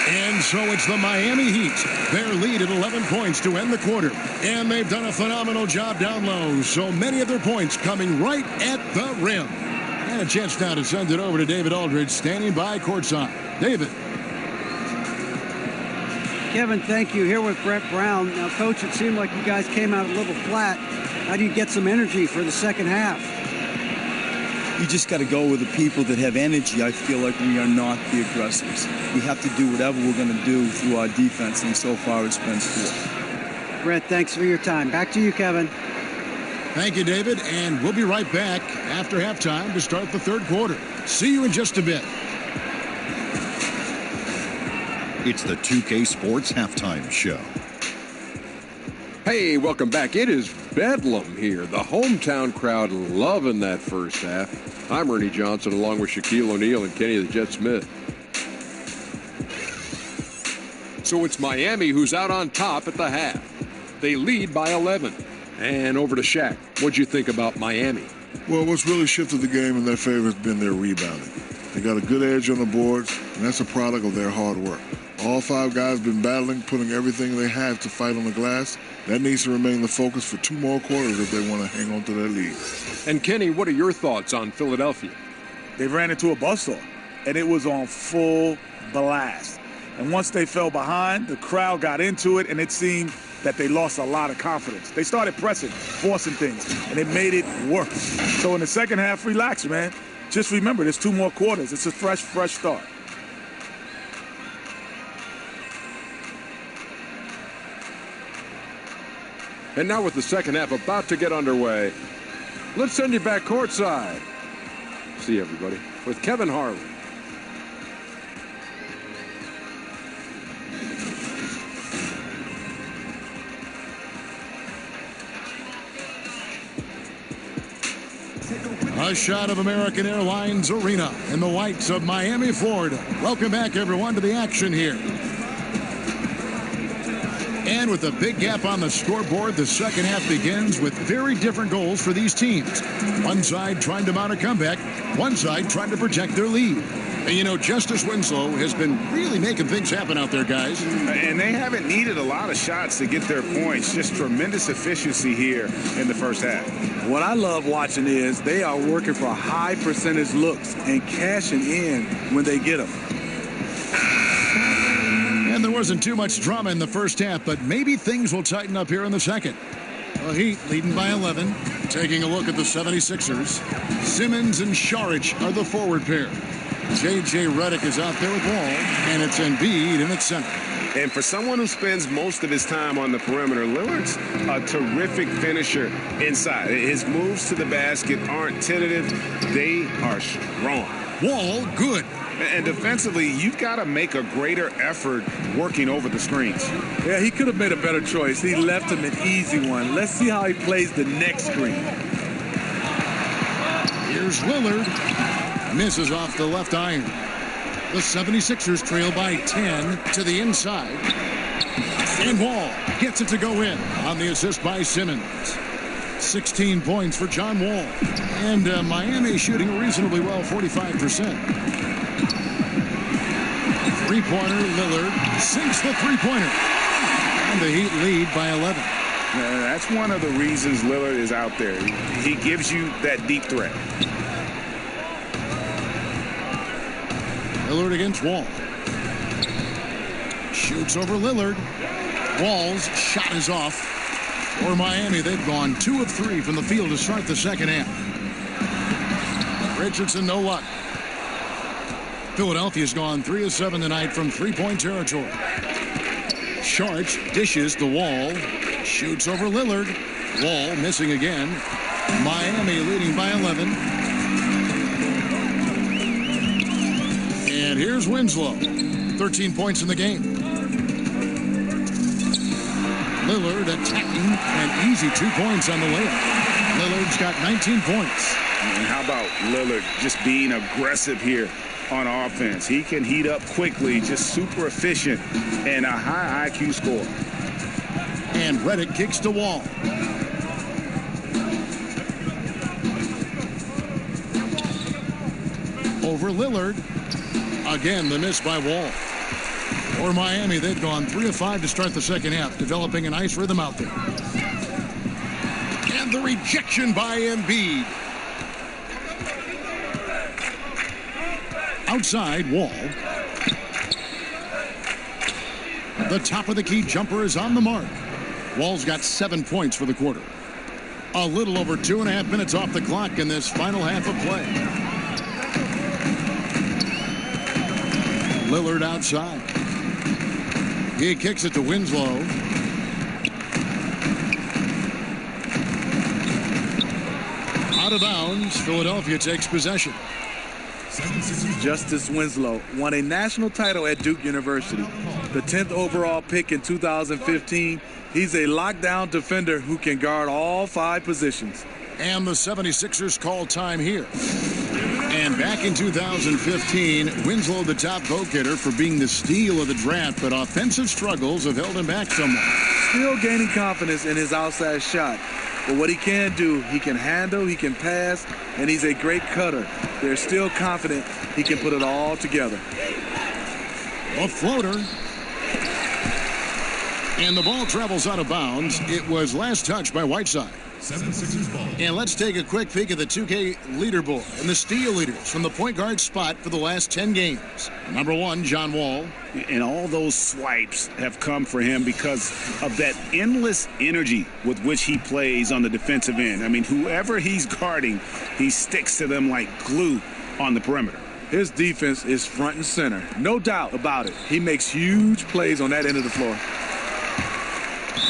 And so it's the Miami Heat. Their lead at 11 points to end the quarter. And they've done a phenomenal job down low. So many of their points coming right at the rim. And a chance now to send it over to David Aldridge, standing by courtside. David. Kevin, thank you. Here with Brett Brown. Now, Coach, it seemed like you guys came out a little flat. How do you get some energy for the second half? You just got to go with the people that have energy. I feel like we are not the aggressors. We have to do whatever we're going to do through our defense, and so far it's been poor. Brett, thanks for your time. Back to you, Kevin. Thank you, David. And we'll be right back after halftime to start the third quarter. See you in just a bit. It's the 2K Sports Halftime Show. Hey, welcome back. It is bedlam here. The hometown crowd loving that first half. I'm Ernie Johnson along with Shaquille O'Neal and Kenny the Jet Smith. So it's Miami who's out on top at the half. They lead by 11. And over to Shaq. What'd you think about Miami? Well, what's really shifted the game in their favor has been their rebounding. They got a good edge on the boards, and that's a product of their hard work. All 5 guys have been battling, putting everything they have to fight on the glass. That needs to remain the focus for 2 more quarters if they want to hang on to their lead. And Kenny, what are your thoughts on Philadelphia? They ran into a buzzsaw, and it was on full blast. And once they fell behind, the crowd got into it, and it seemed that they lost a lot of confidence. They started pressing, forcing things, and it made it worse. So in the second half, relax, man. Just remember, there's 2 more quarters. It's a fresh start. And now with the second half about to get underway, let's send you back courtside. See everybody with Kevin Harlan. A shot of American Airlines Arena in the whites of Miami, Florida. Welcome back, everyone, to the action here. And with a big gap on the scoreboard, the second half begins with very different goals for these teams. One side trying to mount a comeback, one side trying to protect their lead. And you know, Justice Winslow has been really making things happen out there, guys. And they haven't needed a lot of shots to get their points. Just tremendous efficiency here in the first half. What I love watching is they are working for high percentage looks and cashing in when they get them. And there wasn't too much drama in the first half, but maybe things will tighten up here in the second. The Heat leading by 11. Taking a look at the 76ers. Simmons and Šarić are the forward pair. J.J. Redick is out there with Wall, and it's Embiid in its center. And for someone who spends most of his time on the perimeter, Lillard's a terrific finisher inside. His moves to the basket aren't tentative. They are strong. Wall, good. And defensively, you've got to make a greater effort working over the screens. Yeah, he could have made a better choice. He left him an easy one. Let's see how he plays the next screen. Here's Lillard. Misses off the left iron. The 76ers trail by 10 to the inside. And Wall gets it to go in on the assist by Simmons. 16 points for John Wall. And Miami shooting reasonably well, 45%. Three-pointer, Lillard sinks the three-pointer. And the Heat lead by 11. That's one of the reasons Lillard is out there. He gives you that deep threat. Lillard against Wall. Shoots over Lillard. Wall's shot is off. For Miami, they've gone 2 of 3 from the field to start the second half. Richardson, no luck. Philadelphia's gone 3 of 7 tonight from three-point territory. Sharks dishes the Wall. Shoots over Lillard. Wall missing again. Miami leading by 11. And here's Winslow. 13 points in the game. Lillard attacking and easy 2 points on the layup. Lillard's got 19 points. And how about Lillard just being aggressive here on offense? He can heat up quickly, just super efficient, and a high IQ score. And Redick kicks the Wall. Over Lillard. Again, the miss by Wall. For Miami, they've gone 3 of 5 to start the second half, developing a nice rhythm out there. And the rejection by Embiid. Outside, Wall. The top of the key jumper is on the mark. Wall's got 7 points for the quarter. A little over 2.5 minutes off the clock in this final half of play. Lillard outside. He kicks it to Winslow. Out of bounds. Philadelphia takes possession. Justice Winslow won a national title at Duke University. The 10th overall pick in 2015. He's a lockdown defender who can guard all 5 positions. And the 76ers call time here. And back in 2015, Winslow the top vote getter for being the steal of the draft, but offensive struggles have held him back somewhat. Still gaining confidence in his outside shot. But what he can do, he can handle, he can pass, and he's a great cutter. They're still confident he can put it all together. A floater. And the ball travels out of bounds. It was last touched by Whiteside. 76ers ball. And let's take a quick peek at the 2K leaderboard and the steal leaders from the point guard spot for the last 10 games. Number 1, John Wall. And all those swipes have come for him because of that endless energy with which he plays on the defensive end. I mean, whoever he's guarding, he sticks to them like glue on the perimeter. His defense is front and center. No doubt about it. He makes huge plays on that end of the floor.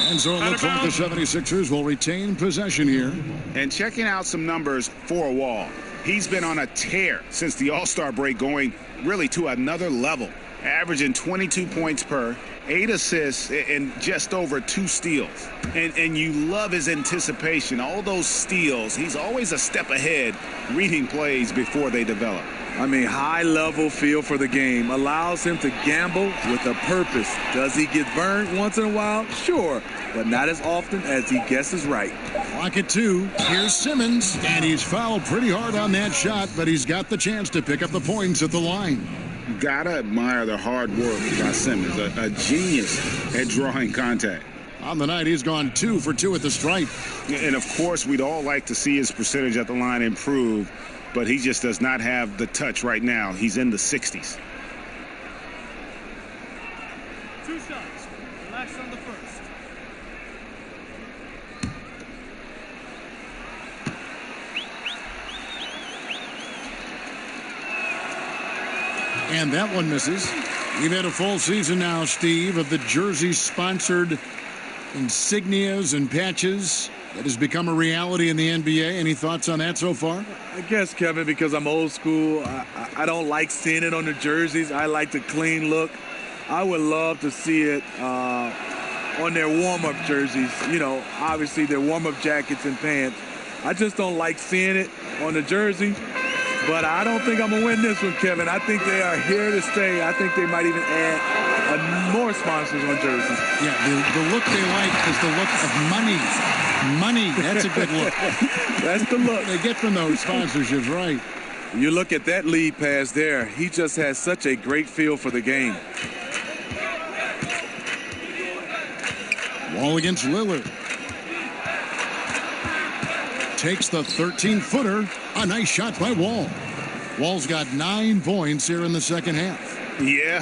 And so it looks like the 76ers will retain possession here. And checking out some numbers for Wall. He's been on a tear since the All-Star break, going really to another level. Averaging 22 points per, 8 assists, and just over 2 steals. And you love his anticipation. All those steals, he's always a step ahead, reading plays before they develop. I mean, high-level feel for the game allows him to gamble with a purpose. Does he get burned once in a while? Sure, but not as often as he guesses right. Clock at 2. Here's Simmons, and he's fouled pretty hard on that shot, but he's got the chance to pick up the points at the line. Gotta admire the hard work by Simmons, a genius at drawing contact. On the night, he's gone 2 for 2 at the stripe. And, of course, we'd all like to see his percentage at the line improve, but he just does not have the touch right now. He's in the 60s. 2 shots. Relax on the first. And that one misses. We've had a full season now, Steve, of the jersey-sponsored insignias and patches. That has become a reality in the NBA. Any thoughts on that so far? I guess, Kevin, because I'm old school, I don't like seeing it on the jerseys. I like the clean look. I would love to see it on their warm-up jerseys. You know, obviously their warm-up jackets and pants. I just don't like seeing it on the jersey. But I don't think I'm going to win this one, Kevin. I think they are here to stay. I think they might even add more sponsors on jerseys. Yeah, the look they like is the look of money. Money, that's a good look. That's the look they get from those sponsorships, right? You look at that lead pass there. He just has such a great feel for the game. Wall against Lillard. Takes the 13-footer. A nice shot by Wall. Wall's got 9 points here in the second half. Yeah,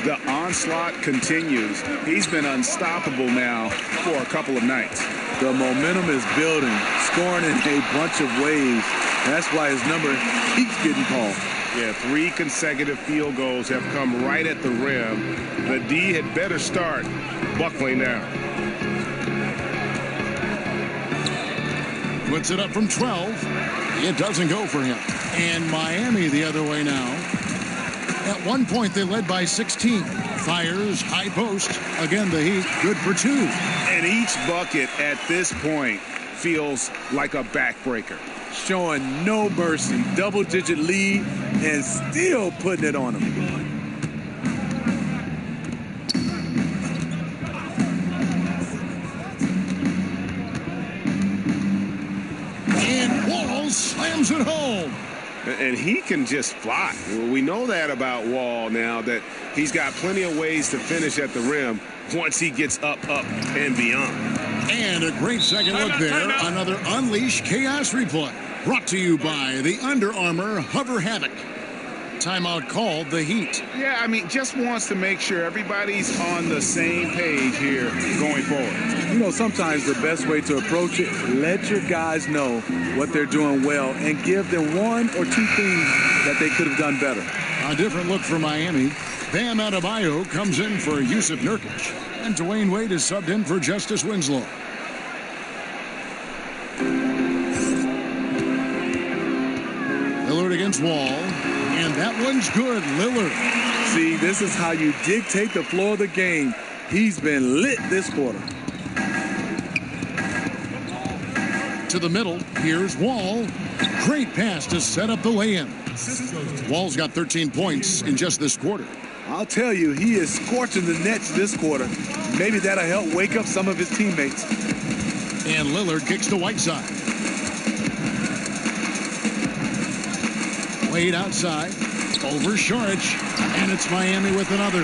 the onslaught continues. He's been unstoppable now for a couple of nights. The momentum is building, scoring in a bunch of ways. That's why his number keeps getting called. Yeah, 3 consecutive field goals have come right at the rim. The D had better start buckling now. Puts it up from 12. It doesn't go for him. And Miami the other way now. At one point, they led by 16. Fires, high post. Again, the Heat, good for 2. And each bucket at this point feels like a backbreaker. Showing no mercy. Double-digit lead and still putting it on them. And Wall slams it home. And he can just fly. We know that about Wall now, that he's got plenty of ways to finish at the rim once he gets up, and beyond. And a great second look there. Another Unleash Chaos replay. Brought to you by the Under Armour Hover Havoc. Timeout called the Heat. Yeah, I mean, just wants to make sure everybody's on the same page here going forward. You know, sometimes the best way to approach it, let your guys know what they're doing well and give them 1 or 2 things that they could have done better. A different look for Miami. Bam Adebayo comes in for Yusuf Nurkic. And Dwayne Wade is subbed in for Justice Winslow. Lillard against Wall. And that one's good. Lillard. See, this is how you dictate the flow of the game. He's been lit this quarter. To the middle. Here's Wall. Great pass to set up the lay-in. Wall's got 13 points in just this quarter. I'll tell you, he is scorching the nets this quarter. Maybe that'll help wake up some of his teammates. And Lillard kicks to Whiteside. Wade outside. Over Saric. And it's Miami with another.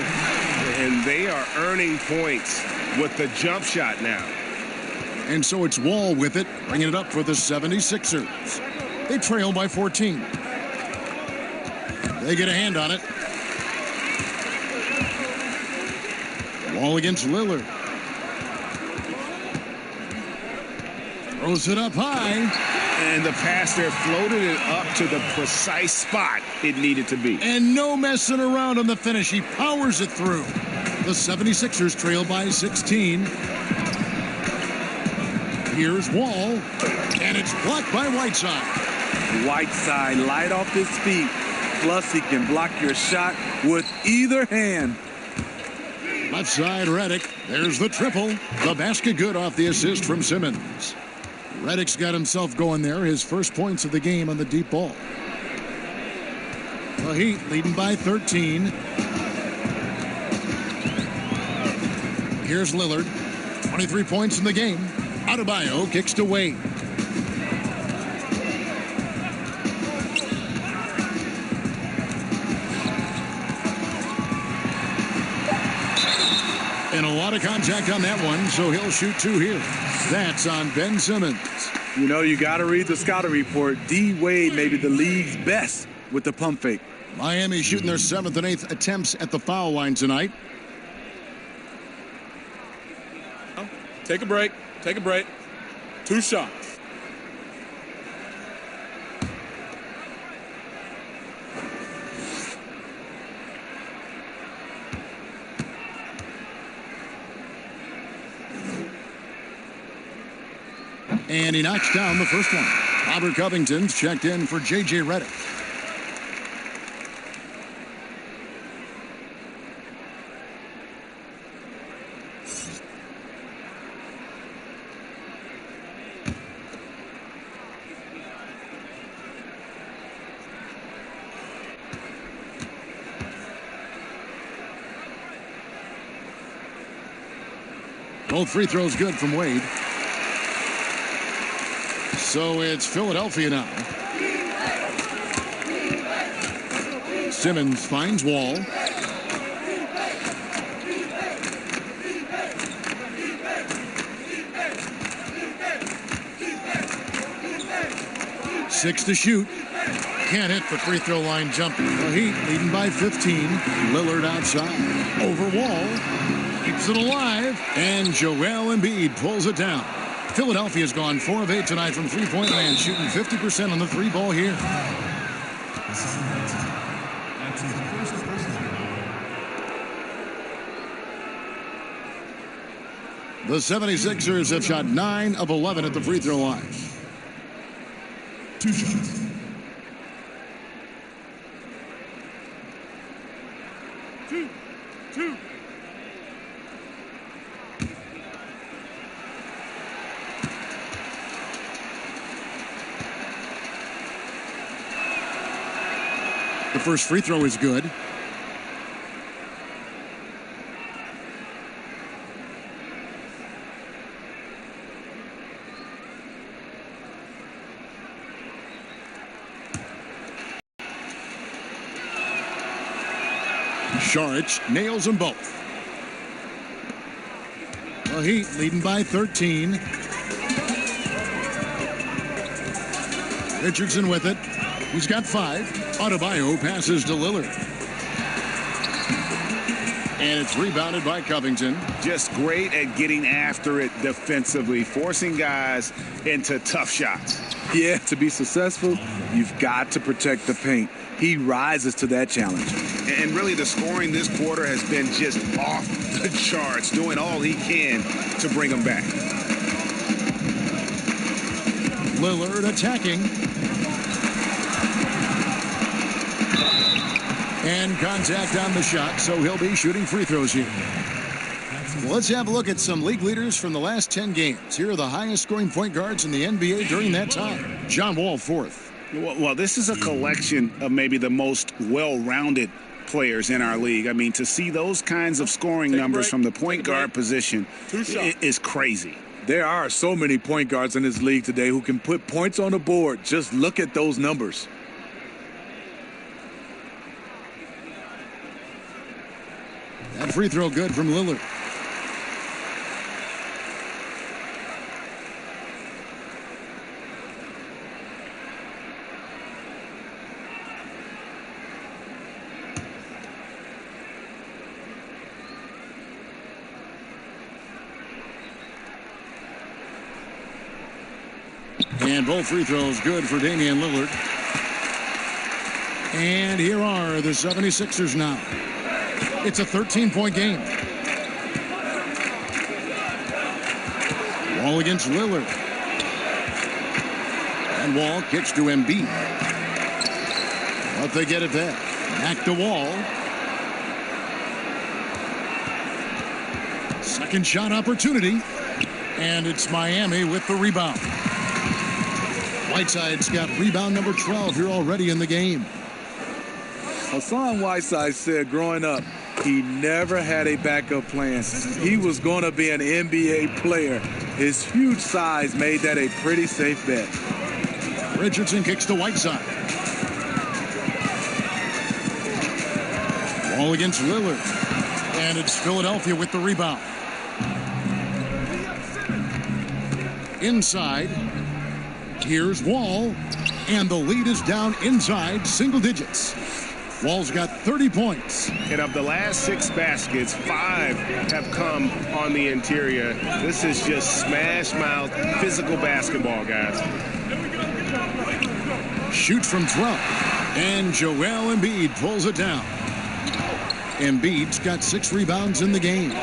And they are earning points with the jump shot now. And so it's Wall with it, bringing it up for the 76ers. They trail by 14. They get a hand on it. Wall against Lillard. Throws it up high. And the pass there floated it up to the precise spot it needed to be. And no messing around on the finish. He powers it through. The 76ers trail by 16. Here's Wall. And it's blocked by Whiteside. Whiteside light off his feet. Plus, he can block your shot with either hand. Left side, Redick. There's the triple. The basket good off the assist from Simmons. Redick's got himself going there. His first points of the game on the deep ball. The Heat leading by 13. Here's Lillard. 23 points in the game. Adebayo kicks to Wade. And a lot of contact on that one, so he'll shoot 2 here. That's on Ben Simmons. You know, you got to read the scouting report. D. Wade may be the league's best with the pump fake. Miami shooting their 7th and 8th attempts at the foul line tonight. Take a break. Take a break. 2 shots. And he knocks down the first one. Robert Covington's checked in for J.J. Redick. Both free throws good from Wade. So it's Philadelphia now. Simmons finds Wall. Six to shoot. Can't hit the free throw line jumper. The Heat leading by 15. Lillard outside. Over Wall. Keeps it alive. And Joel Embiid pulls it down. Philadelphia's gone 4 of 8 tonight from three-point land, shooting 50% on the three ball here. The 76ers have shot 9 of 11 at the free throw line. 2 shots. Two. The first free throw is good. Saric nails them both. The Heat leading by 13. Richardson with it. He's got 5. Adebayo passes to Lillard. And it's rebounded by Covington. Just great at getting after it defensively, forcing guys into tough shots. Yeah, to be successful, you've got to protect the paint. He rises to that challenge. And really the scoring this quarter has been just off the charts, doing all he can to bring them back. Lillard attacking. And contact on the shot, so he'll be shooting free throws here. Well, let's have a look at some league leaders from the last 10 games. Here are the highest scoring point guards in the NBA during that time. John Wall, 4th. Well, this is a collection of maybe the most well-rounded players in our league. I mean, to see those kinds of scoring numbers from the point guard position is crazy. There are so many point guards in this league today who can put points on the board. Just look at those numbers. That free throw good from Lillard. And both free throws good for Damian Lillard. And here are the 76ers now. It's a 13-point game. Wall against Lillard. And Wall kicks to Embiid. But they get it back. Back to Wall. Second shot opportunity. And it's Miami with the rebound. Whiteside's got rebound number 12 here already in the game. Hassan Whiteside said growing up, he never had a backup plan. He was going to be an NBA player. His huge size made that a pretty safe bet. Richardson kicks to Whiteside. Wall against Lillard. And it's Philadelphia with the rebound. Inside. Here's Wall. And the lead is down inside single digits. Wall's got 30 points. And of the last 6 baskets, 5 have come on the interior. This is just smash mouth, physical basketball, guys. Shoots from 12. And Joel Embiid pulls it down. Embiid's got 6 rebounds in the game.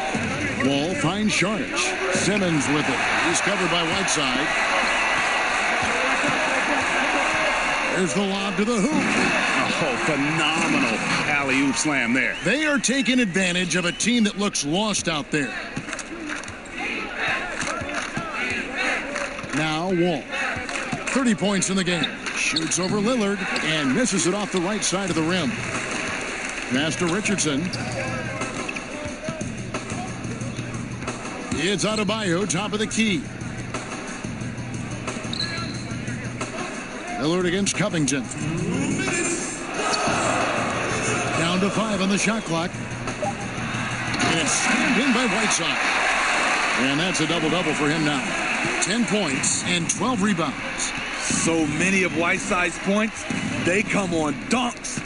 Wall finds Saric. Simmons with it. He's covered by Whiteside. There's the lob to the hoop. Oh, phenomenal alley-oop slam there. They are taking advantage of a team that looks lost out there. Now Wall. 30 points in the game. Shoots over Lillard and misses it off the right side of the rim. Pass to Richardson. It's Adebayo, top of the key. Lillard against Covington. to 5 on the shot clock. And it's slammed in by Whiteside. And that's a double-double for him now. 10 points and 12 rebounds. So many of Whiteside's points, they come on dunks.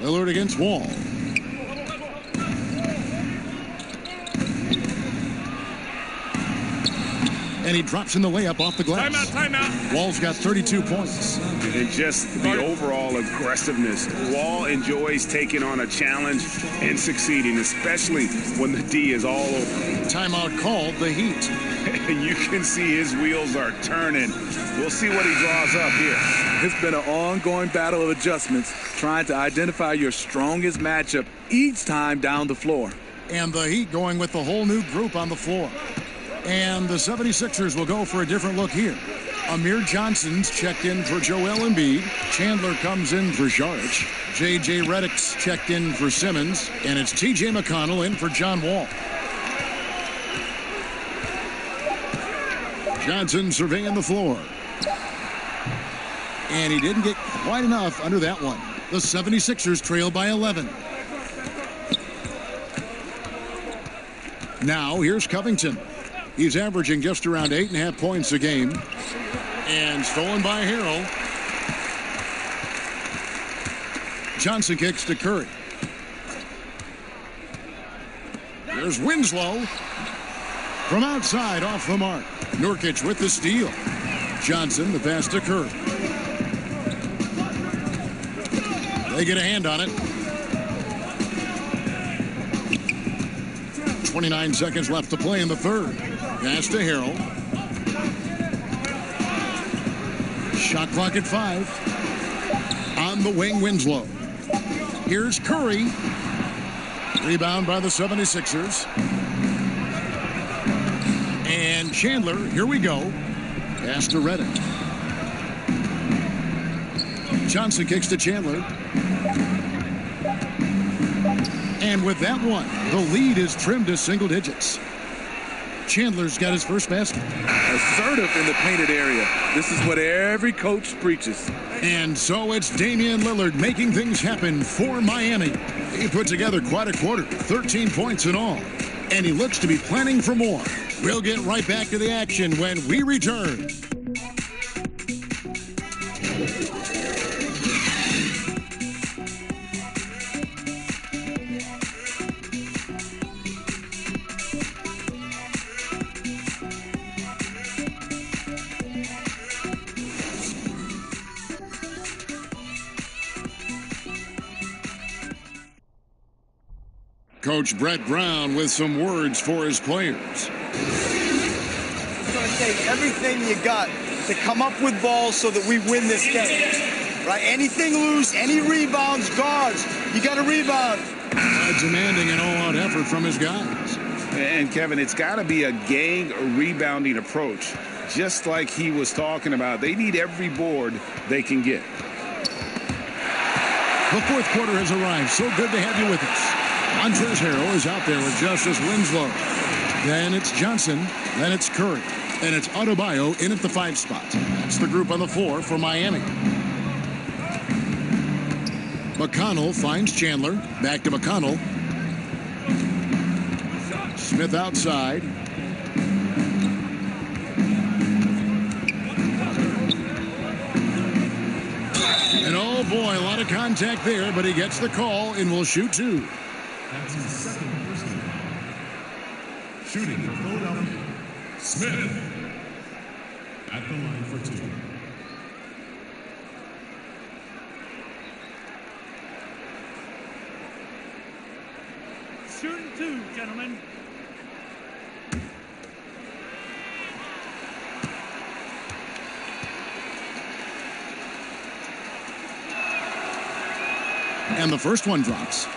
Lillard against Wall. And he drops in the layup off the glass. Timeout. Wall's got 32 points. And just the overall aggressiveness. Wall enjoys taking on a challenge and succeeding, especially when the D is all over. Timeout called, the Heat. And you can see his wheels are turning. We'll see what he draws up here. It's been an ongoing battle of adjustments, trying to identify your strongest matchup each time down the floor. And the Heat going with the whole new group on the floor. And the 76ers will go for a different look here. Amir Johnson's checked in for Joel Embiid. Chandler comes in for Saric. J.J. Redick's checked in for Simmons. And it's T.J. McConnell in for John Wall. Johnson surveying the floor. And he didn't get quite enough under that one. The 76ers trail by 11. Now here's Covington. He's averaging just around 8.5 points a game. And stolen by Harrell. Johnson kicks to Curry. There's Winslow. From outside, off the mark. Nurkic with the steal. Johnson, the pass to Curry. They get a hand on it. 29 seconds left to play in the third. Pass to Harrell. Shot clock at 5. On the wing, Winslow. Here's Curry. Rebound by the 76ers. And Chandler, here we go. Pass to Redick. Johnson kicks to Chandler. And with that one, the lead is trimmed to single digits. Chandler's got his first basket. Assertive in the painted area. This is what every coach preaches. And so it's Damian Lillard making things happen for Miami. He put together quite a quarter, 13 points in all. And he looks to be planning for more. We'll get right back to the action when we return. Coach Brett Brown with some words for his players. It's going to take everything you got to come up with balls so that we win this game. Right? Anything loose, any rebounds, guards, you got to rebound. Demanding an all-out effort from his guys. And Kevin, it's got to be a gang rebounding approach, just like he was talking about. They need every board they can get. The fourth quarter has arrived. So good to have you with us. Montrezl Harrell is out there with Justice Winslow. Then it's Johnson. Then it's Curry. And it's Adebayo in at the 5 spot. That's the group on the floor for Miami. McConnell finds Chandler. Back to McConnell. Smith outside. And oh boy, a lot of contact there, but he gets the call and will shoot 2. That's his second personal. Shooting for Philadelphia, Smith at the line for 2. Shooting 2, gentlemen. And the first one drops.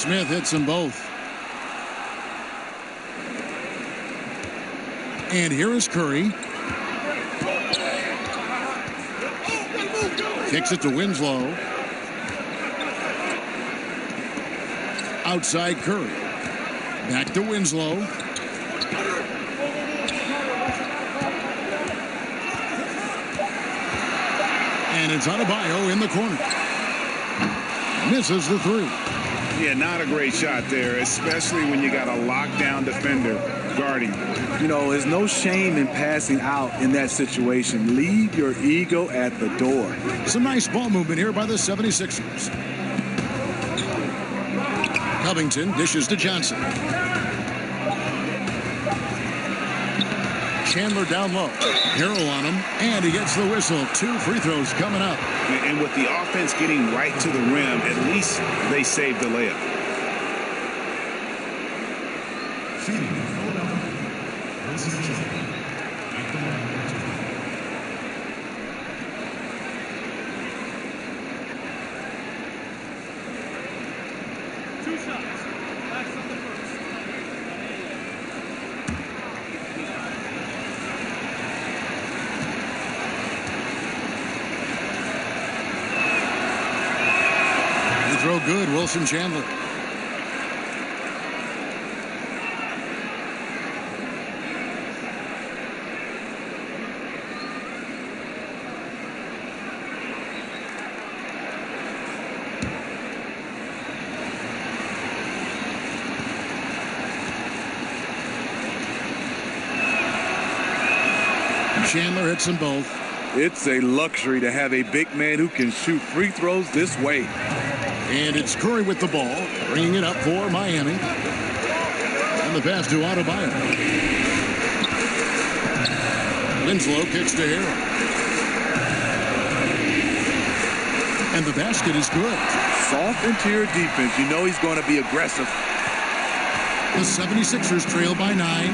Smith hits them both. And here is Curry. Kicks it to Winslow. Outside Curry. Back to Winslow. And it's Adebayo in the corner. Misses the three. Yeah, not a great shot there, especially when you got a lockdown defender guarding. You know, there's no shame in passing out in that situation. Leave your ego at the door. Some nice ball movement here by the 76ers. Covington dishes to Johnson. Chandler down low. Harrell on him, and he gets the whistle. 2 free throws coming up. And with the offense getting right to the rim, at least they saved the layup. Feeding Philadelphia. Wilson Chandler at the line. Two shots. Backs on the first. Throw good, Wilson Chandler. Chandler hits them both. It's a luxury to have a big man who can shoot free throws this way. And it's Curry with the ball, bringing it up for Miami. And the pass to Adebayo. Winslow kicks to Harrell. And the basket is good. Soft interior defense. You know he's going to be aggressive. The 76ers trail by 9.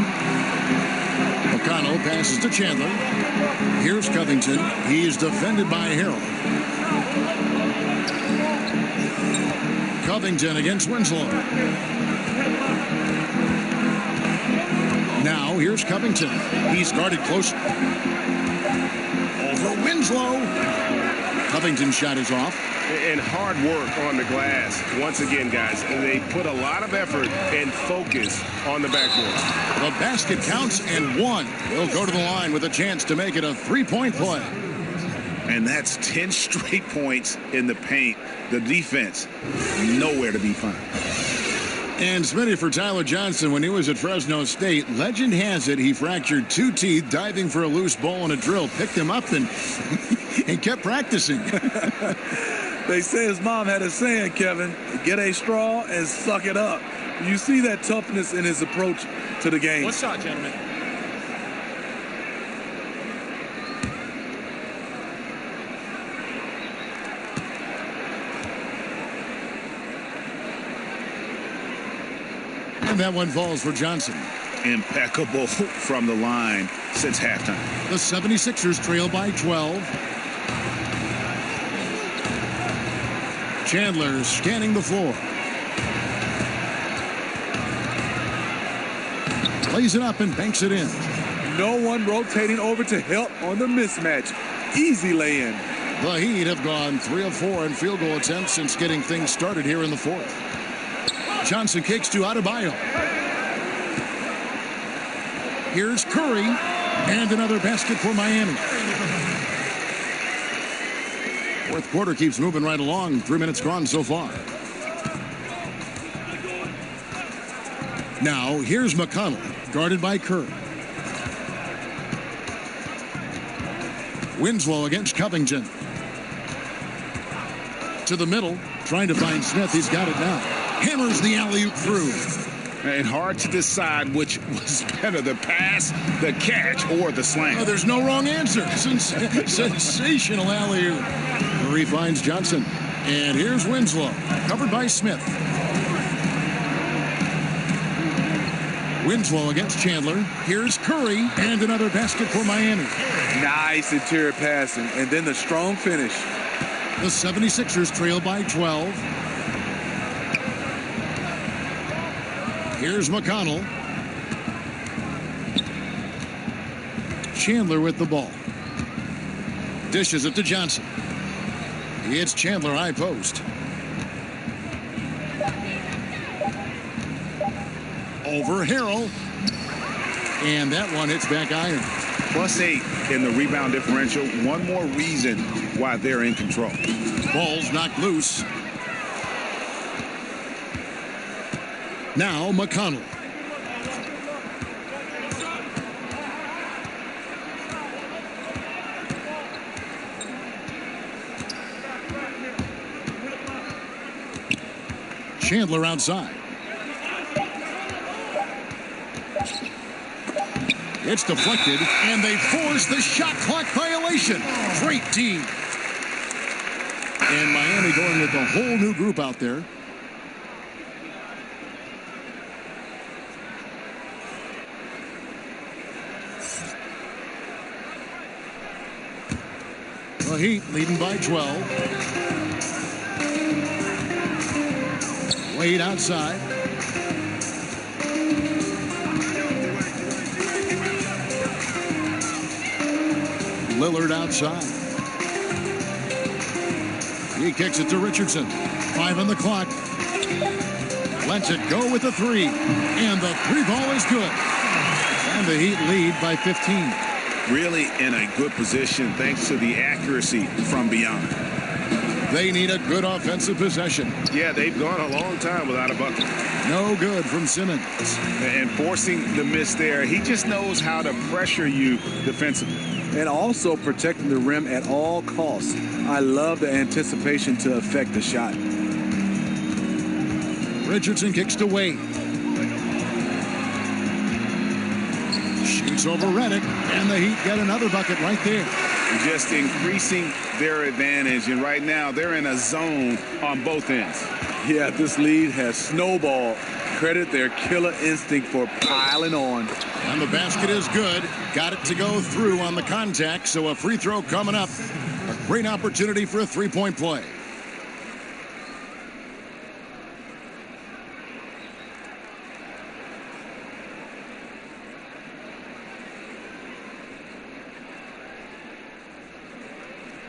McConnell passes to Chandler. Here's Covington. He is defended by Harrell. Covington against Winslow. Now here's Covington. He's guarded close. Over Winslow. Covington's shot is off. And hard work on the glass. Once again, guys, they put a lot of effort and focus on the backboard. The basket counts and 1. He'll go to the line with a chance to make it a 3-point play. And that's 10 straight points in the paint. The defense, nowhere to be found. And Smitty for Tyler Johnson when he was at Fresno State. Legend has it he fractured 2 teeth diving for a loose ball in a drill. Picked him up and kept practicing. They say his mom had a saying, Kevin, get a straw and suck it up. You see that toughness in his approach to the game. One shot, gentlemen. And that one falls for Johnson. Impeccable from the line since halftime. The 76ers trail by 12. Chandler scanning the floor. Plays it up and banks it in. No one rotating over to help on the mismatch. Easy lay-in. The Heat have gone 3 of 4 in field goal attempts since getting things started here in the 4th. Johnson kicks to Adebayo. Here's Curry. And another basket for Miami. 4th quarter keeps moving right along. 3 minutes gone so far. Now, here's McConnell, guarded by Curry. Winslow against Covington. To the middle, trying to find Smith. He's got it now. Hammers the alley-oop through. And hard to decide which was better, the pass, the catch, or the slam. Oh, there's no wrong answer. Sensational alley-oop. Curry finds Johnson. And here's Winslow, covered by Smith. Winslow against Chandler. Here's Curry. And another basket for Miami. Nice interior passing. And then the strong finish. The 76ers trail by 12. Here's McConnell. Chandler with the ball. Dishes it to Johnson. It's Chandler high post. Over Harrell. And that one hits back iron. +8 in the rebound differential. One more reason why they're in control. Ball's knocked loose. Now McConnell. Chandler outside. It's deflected, and they force the shot clock violation. Great D. And Miami going with a whole new group out there. The Heat leading by 12. Wade outside. Lillard outside. He kicks it to Richardson. 5 on the clock. Lets it go with the 3. And the 3 ball is good. And the Heat lead by 15. Really in a good position thanks to the accuracy from beyond. They need a good offensive possession. Yeah, they've gone a long time without a bucket. No good from Simmons. And forcing the miss there, he just knows how to pressure you defensively. And also protecting the rim at all costs. I love the anticipation to affect the shot. Richardson kicks to Wade. Shoots over Redick, and the Heat get another bucket right there. Just increasing their advantage, and right now they're in a zone on both ends. Yeah, this lead has snowballed. Credit their killer instinct for piling on. And the basket is good. Got it to go through on the contact, so a free throw coming up. A great opportunity for a three-point play.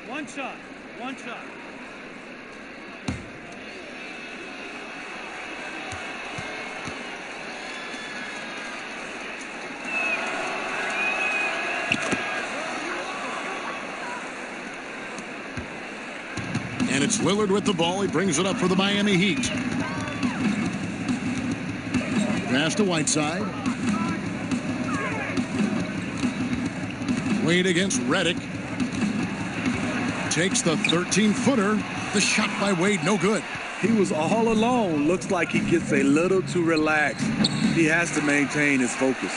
One shot. One shot. And it's Lillard with the ball. He brings it up for the Miami Heat. Pass to Whiteside. Wade against Redick. Takes the 13-footer. The shot by Wade, no good. He was all alone. Looks like he gets a little too relaxed. He has to maintain his focus.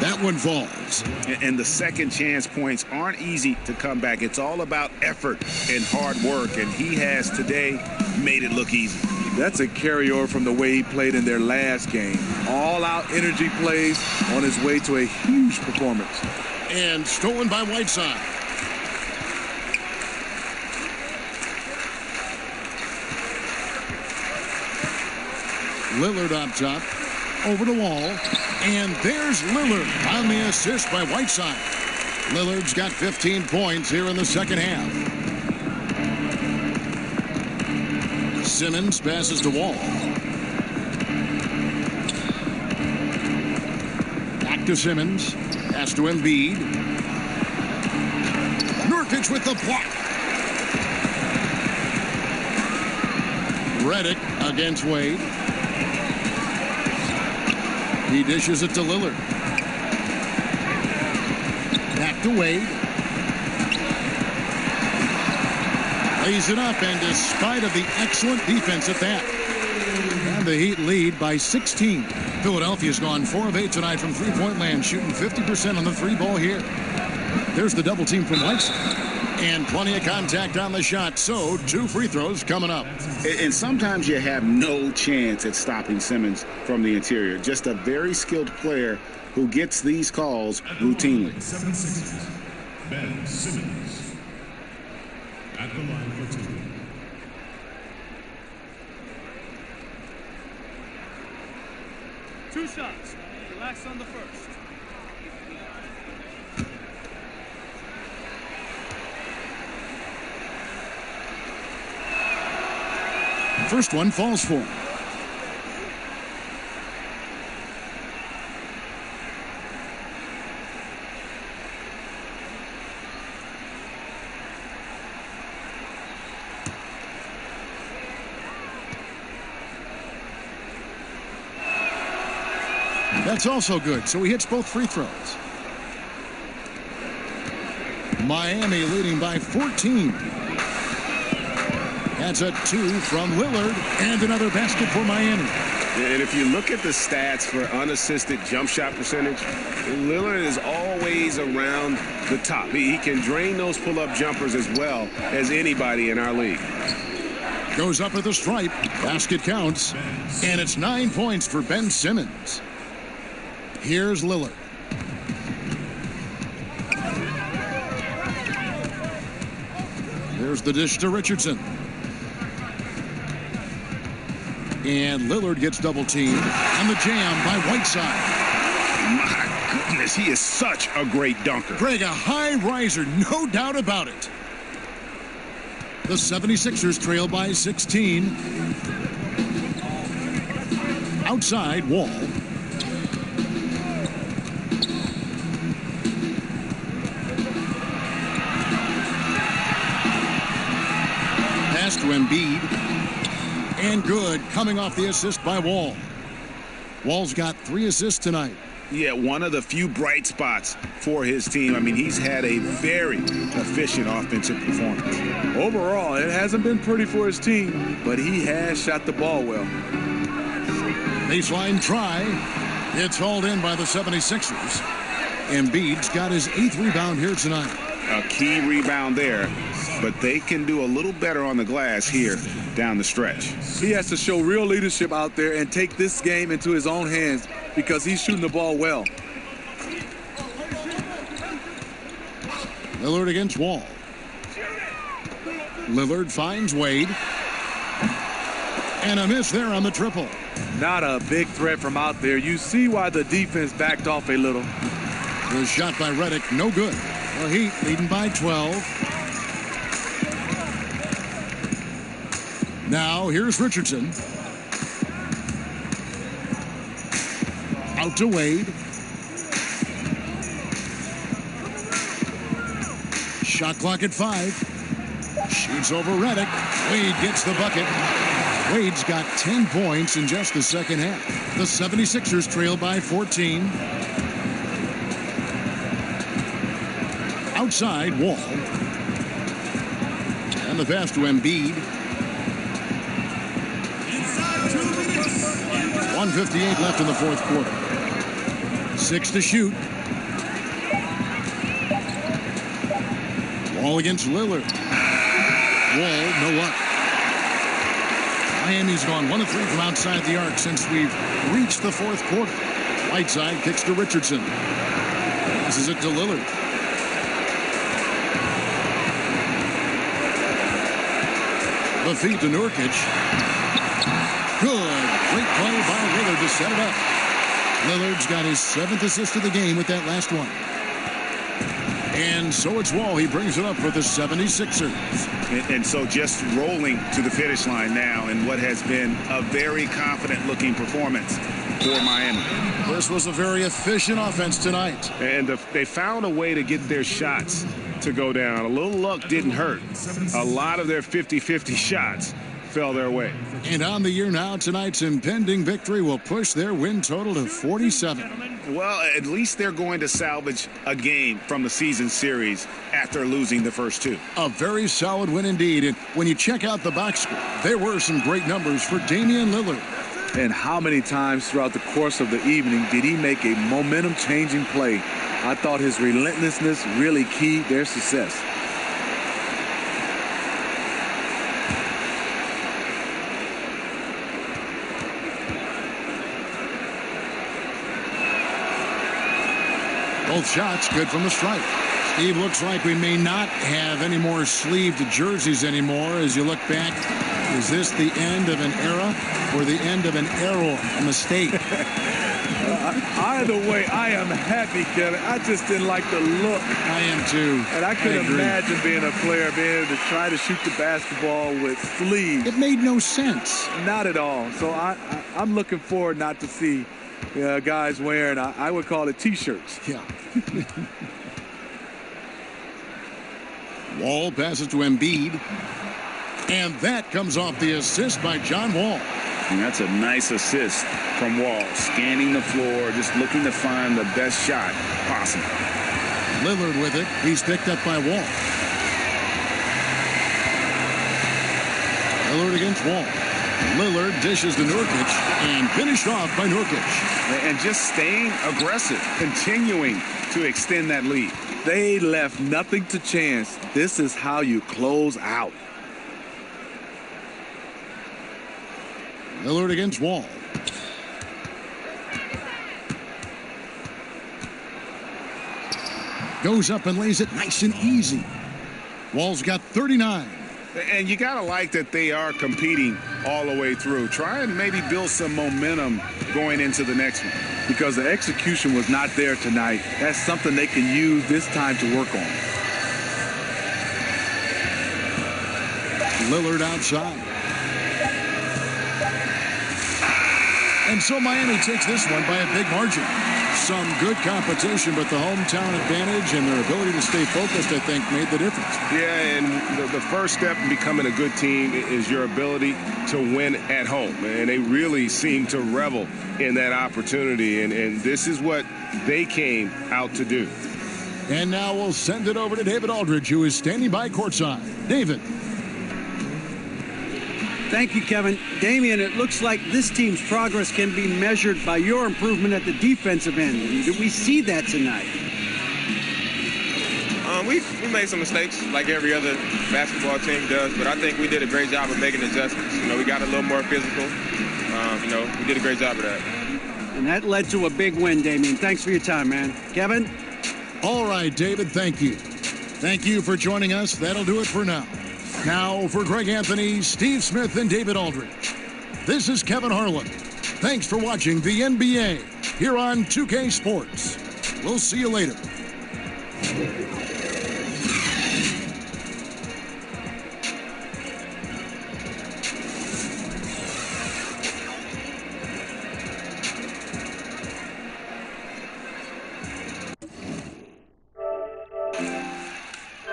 That one falls. And the second chance points aren't easy to come back. It's all about effort and hard work, and he has today made it look easy. That's a carryover from the way he played in their last game. All-out energy plays on his way to a huge performance. And stolen by Whiteside. Lillard up top, over the wall, and there's Lillard on the assist by Whiteside. Lillard's got 15 points here in the second half. Simmons passes to Wall. Back to Simmons, pass to Embiid. Nurkic with the block. Redick against Wade. He dishes it to Lillard. Back to Wade. Lays it up, and despite of the excellent defense at that. And the Heat lead by 16. Philadelphia's gone 4 of 8 tonight from three-point land, shooting 50% on the 3-ball here. There's the double team from Whiteside. And plenty of contact on the shot, so 2 free throws coming up. And sometimes you have no chance at stopping Simmons from the interior. Just a very skilled player who gets these calls routinely. 76ers, Ben Simmons. At the line for 2. Two shots. Relax on the first. First one falls for him. That's also good, so he hits both free throws. Miami leading by 14. That's a 2 from Lillard, and another basket for Miami. And if you look at the stats for unassisted jump shot percentage, Lillard is always around the top. He can drain those pull-up jumpers as well as anybody in our league. Goes up at the stripe. Basket counts. And it's 9 points for Ben Simmons. Here's Lillard. There's the dish to Richardson. And Lillard gets double teamed. And the jam by Whiteside. My goodness, he is such a great dunker. Greg, a high riser, no doubt about it. The 76ers trail by 16. Outside, Wall. Pass to Embiid. And good, coming off the assist by Wall. Wall's got 3 assists tonight. Yeah, one of the few bright spots for his team. I mean, he's had a very efficient offensive performance. Overall, it hasn't been pretty for his team, but he has shot the ball well. Baseline try. It's hauled in by the 76ers. Embiid's got his 8th rebound here tonight. A key rebound there, but they can do a little better on the glass here down the stretch. He has to show real leadership out there and take this game into his own hands because he's shooting the ball well. Lillard against Wall. Lillard finds Wade. And a miss there on the triple. Not a big threat from out there. You see why the defense backed off a little. The shot by Redick, no good. The Heat leading by 12. Now here's Richardson. Out to Wade. Shot clock at 5. Shoots over Redick. Wade gets the bucket. Wade's got 10 points in just the second half. The 76ers trail by 14. Outside, Wall. And the pass to Embiid. 1:58 left in the fourth quarter. 6 to shoot. Wall against Lillard. Wall, no luck. Miami's gone 1 of 3 from outside the arc since we've reached the fourth quarter. Whiteside kicks to Richardson. Passes it to Lillard. The feed to Nurkic. Good. Great play by Lillard to set it up. Lillard's got his 7th assist of the game with that last one. And so it's Wall. He brings it up for the 76ers. And so just rolling to the finish line now in what has been a very confident-looking performance for Miami. This was a very efficient offense tonight. And they found a way to get their shots to go down. A little luck didn't hurt. A lot of their 50-50 shots fell their way. And on the year now, tonight's impending victory will push their win total to 47. Well, at least they're going to salvage a game from the season series after losing the first 2. A very solid win indeed. And when you check out the box score, there were some great numbers for Damian Lillard. And how many times throughout the course of the evening did he make a momentum-changing play? I thought his relentlessness really keyed their success. Both shots good from the stripe. Steve, looks like we may not have any more sleeved jerseys anymore as you look back. Is this the end of an era or the end of an error, a mistake? Either way, I am happy, Kevin. I just didn't like the look. I am too. And I couldn't imagine being a player, being able to try to shoot the basketball with sleeves. It made no sense. Not at all. So I'm looking forward not to see guys wearing, I would call it T-shirts. Yeah. Wall passes to Embiid. And that comes off the assist by John Wall. And that's a nice assist from Wall. Scanning the floor, just looking to find the best shot possible. Lillard with it. He's picked up by Wall. Lillard against Wall. Lillard dishes to Nurkic and finished off by Nurkic. And just staying aggressive, continuing to extend that lead. They left nothing to chance. This is how you close out. Lillard against Wall. Goes up and lays it nice and easy. Wall's got 39. And you got to like that they are competing all the way through. Try and maybe build some momentum going into the next one. Because the execution was not there tonight. That's something they can use this time to work on. Lillard outside. And so Miami takes this one by a big margin. Some good competition, but the hometown advantage and their ability to stay focused, I think, made the difference. Yeah, and the first step in becoming a good team is your ability to win at home. And they really seem to revel in that opportunity. And this is what they came out to do. And now we'll send it over to David Aldridge, who is standing by courtside. David. Thank you, Kevin. Damian, it looks like this team's progress can be measured by your improvement at the defensive end. Did we see that tonight? We made some mistakes like every other basketball team does, but I think we did a great job of making adjustments. We got a little more physical. We did a great job of that. And that led to a big win, Damian. Thanks for your time, man. Kevin? All right, David, thank you. Thank you for joining us. That'll do it for now. Now, for Greg Anthony, Steve Smith, and David Aldridge, this is Kevin Harlan. Thanks for watching the NBA here on 2K Sports. We'll see you later.